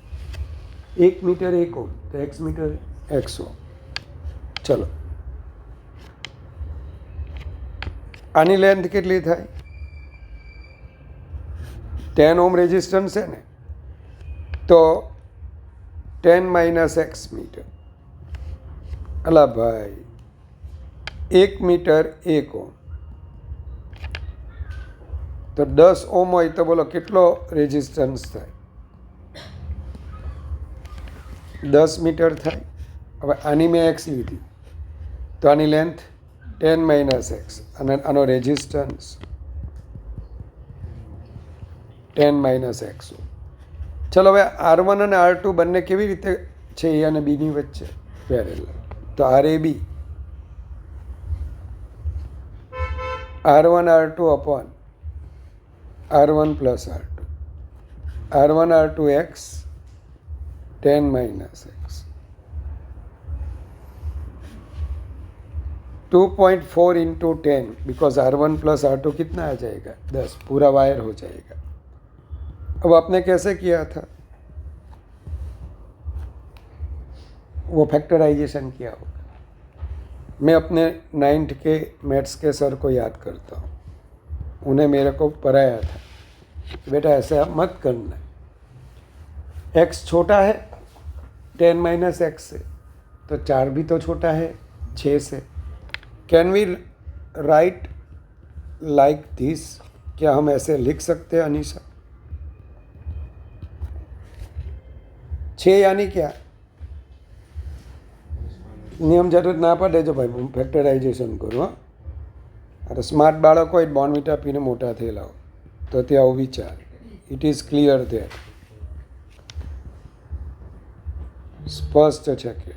1 મીટર 1 ઓમ, તો x મીટર x ઓમ. ચલો આની લેન્થ કેટલી થાય? 10 ઓમ રેઝિસ્ટન્સ છે ને, તો 10 માઇનસ x મીટર. અલા ભાઈ 1 મીટર 1 ઓમ, તો 10 ઓમ હોય તો બોલો કેટલો રેઝિસ્ટન્સ થાય? 10 મીટર થાય. હવે આની મેં એક્સ લીધી, તો આની લેન્થ 10 માઇનસ એક્સ, અને આનો રેઝિસ્ટન્સ 10 માઇનસ એક્સ. ચલો હવે R1 અને R2 બંને કેવી રીતે છે એ અને બીની વચ્ચે પેરેલલ, તો RAB R1 R2 upon R1 plus R2, R1 R2 x 10 minus x, 2.4 into 10, because R1 plus R2 कितना आ जाएगा? 10. पूरा वायर हो जाएगा. अब आपने कैसे किया था? वो फैक्टराइजेशन किया होगा. मैं अपने 9th के मैथ्स के सर को याद करता हूँ, उन्हें मेरे को पढ़ाया था, बेटा ऐसे आप मत करना, x छोटा है 10 माइनस एक्स से, तो 4 भी तो छोटा है 6 से. Can we write like this? क्या हम ऐसे लिख सकते हैं अनीशा? 6 यानी क्या? નિયમ જરૂર ના પડે જો ભાઈ, હું ફેક્ટરાઇઝેશન કરું. હા, અરે સ્માર્ટ બાળક હોય બોર્નવિટા પીને મોટા થયેલા હોય તો તે આવું વિચાર. ઇટ ઇઝ ક્લિયર ધેટ, સ્પષ્ટ છે કે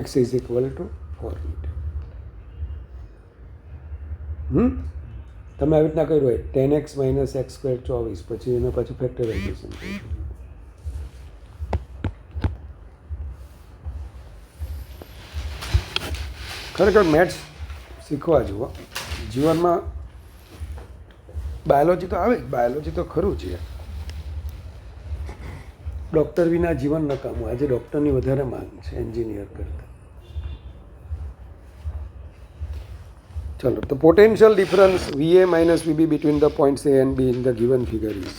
x is equal to 4 metre. તમે આવી રીતના કર્યું હોય 10x માઇનસ એક્સ સ્ક્વેર 24, પછી એના પાછું ફેક્ટરાઇઝેશન કર્યું. ખરેખર મેથ્સ શીખવા જુઓ. જીવનમાં બાયોલોજી તો આવે જ, બાયોલોજી તો ખરું છે. ડૉક્ટર વિના જીવન નકામું. આજે ડૉક્ટરની વધારે માંગ છે એન્જિનિયર કરતાં. ચલો, તો potential difference VA minus VB between the points A and B in the given figure is,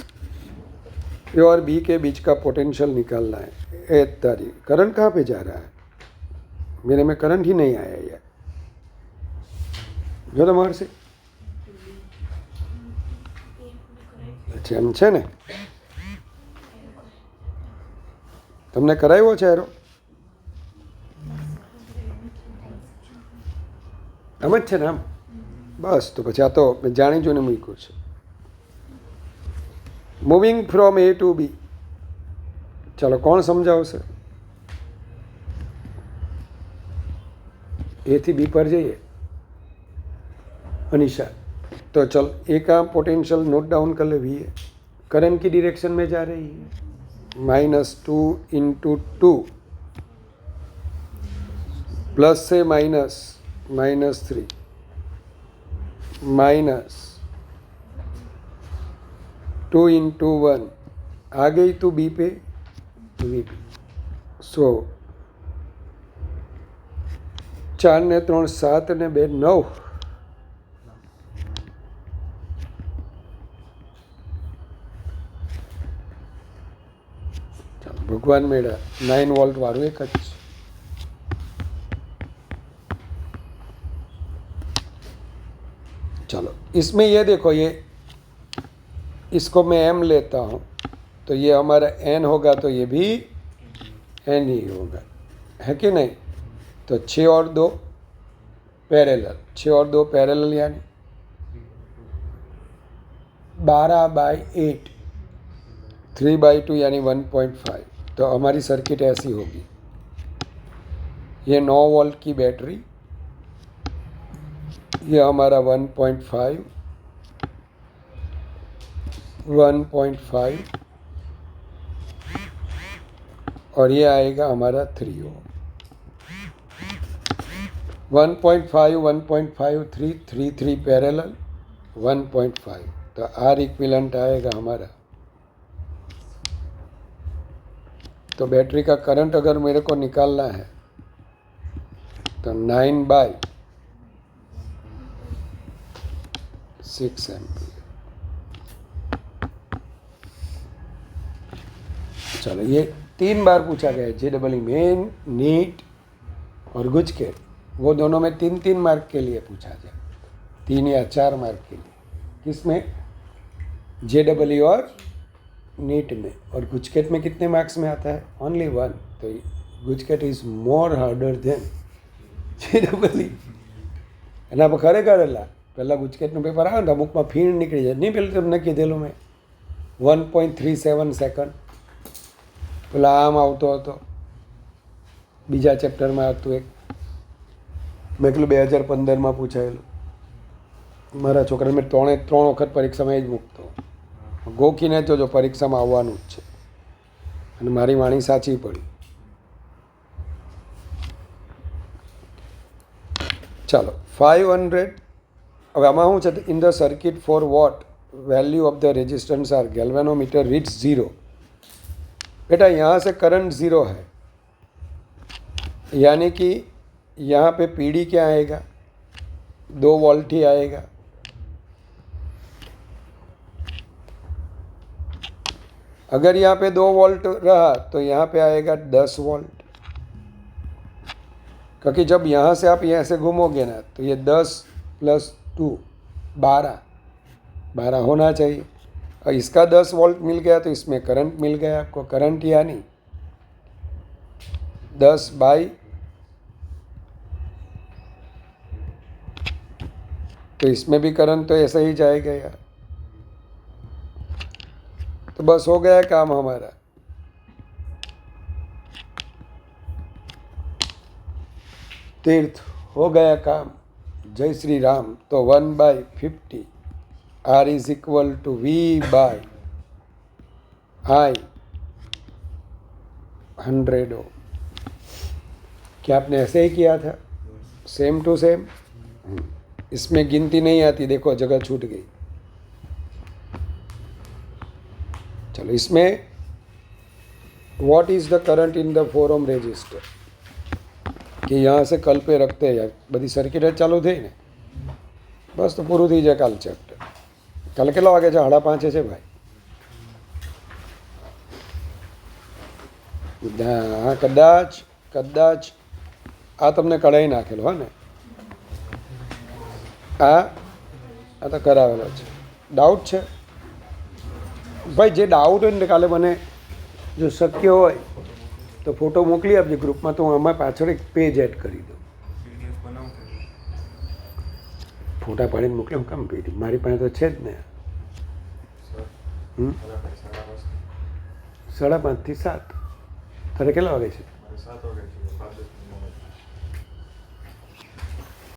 A और B के बीच का पोटेंशियल निकालना है. ए तारीख करंट कहाँ पे जा रहा है? मेरे में करंट ही नहीं आया यार. જો તમારે છે અચ્છા એમ છે ને, તમને કરાવ્યો છે એરો? આમ જ છે ને? આમ બસ, તો પછી આ તો મેં જાણી જોઈને મૂક્યું છે. Moving from A to B. ચાલો કોણ સમજાવશે? A થી B पर जाइए अनिशा. तो चल ए का पोटेंशियल नोट डाउन कर ले. वी करंट की डायरेक्शन में जा रही है, -2 इंटू 2 प्लस से माइनस -3 -2 इंटू 1 आ गई तो बी पे वी पे. सो 4 ने 3 7 ने 2 9. भगवान मेरा 9 वोल्ट वालों एक अच्छ. चलो इसमें ये देखो, ये इसको मैं m लेता हूँ तो ये हमारा n होगा, तो ये भी n ही होगा, है कि नहीं? तो 6 और 2 पैरेलल, 6 और 2 पैरेलल यानी 12/8, 3/2 यानी 1.5. तो हमारी सर्किट ऐसी होगी. ये 9 वोल्ट की बैटरी, ये हमारा 1.5 1.5 और ये आएगा हमारा 3 ओम। 1.5 1.5 3 3 3 पैरेलल 1.5, तो आर इक्विवेलेंट आएगा हमारा। तो बैटरी का करंट अगर मेरे को निकालना है तो 9/6 एम्पीयर। चलो, ये 3 बार पूछा गया है। JEE मेन, नीट और गुजकेट, वो दोनों में 3-3 मार्क के लिए पूछा जाए, 3 या 4 मार्क के लिए। किसमें? JEE और नीट में। और गुजकेट में कितने मार्क्स में आता है? ओनली 1। तो GUJCET is more harder than JEE। એના પર ખરેખર પહેલાં ગુજકેટનું પેપર આવે ને તો અમુકમાં ફીણ નીકળી જાય. નહીં પેલું તમને કીધેલું મેં 1.37 સેકન્ડ પેલા આમ આવતો હતો, બીજા ચેપ્ટરમાં હતું એક. મેં પેલું 2015માં પૂછાયેલું. મારા છોકરાને મેં 3 વખત પરીક્ષામાં એ જ મૂકતો. ગોખીને જોજો, પરીક્ષામાં આવવાનું જ છે. અને મારી વાણી સાચી પડી. ચાલો, 500. હવે આમાં શું છે? In the circuit for what value of the resistance R galvanometer reach 0। बेटा यहाँ से करंट 0 है, यानी कि यहाँ पे पीडी क्या आएगा? 2 वोल्ट ही आएगा। अगर यहाँ पे 2 वोल्ट रहा तो यहाँ पे आएगा 10 वोल्ट, क्योंकि जब यहाँ से आप यहाँ से घूमोगे ना तो ये 10 + 2 12 होना चाहिए। और इसका 10 वोल्ट मिल गया तो इसमें करंट मिल गया आपको। करंट यानी 10/, तो इसमें भी करंट तो ऐसा ही जाएगा यार। तो बस हो गया काम हमारा। तीर्थ हो गया काम। जय श्री राम। तो 1/50 R is equal to V/I 100 ओम। क्या आपने ऐसे ही किया था? Same to same. इसमें गिनती नहीं आती, देखो जगह छूट गई। चलो, इसमें what is the current in the 4 ohm resistor, कि यहाँ से कल पे रखते हैं यार, बधी सर्किट चालू थी ने बस तो पूરું થઈ જાય કાલ ચેપ્ટર. કાલે કેટલા વાગે છે? 5:30 છે ભાઈ. હા, કદાચ આ તમને કઢાઈ નાખેલો હો ને? આ તો કરાવેલો છે. ડાઉટ છે ભાઈ? જે ડાઉટ હોય ને કાલે મને જો શક્ય હોય તો ફોટો મોકલી આપજો ગ્રુપમાં, તો હું આમાં પાછળ એક પેજ એડ કરી દઉં. ફોટા પાડીને મોકલે કામ પીડી? મારી પાસે તો છે જ ને. 5:30 થી 7. તારે કેટલા વાગે છે? 7 વાગે છે.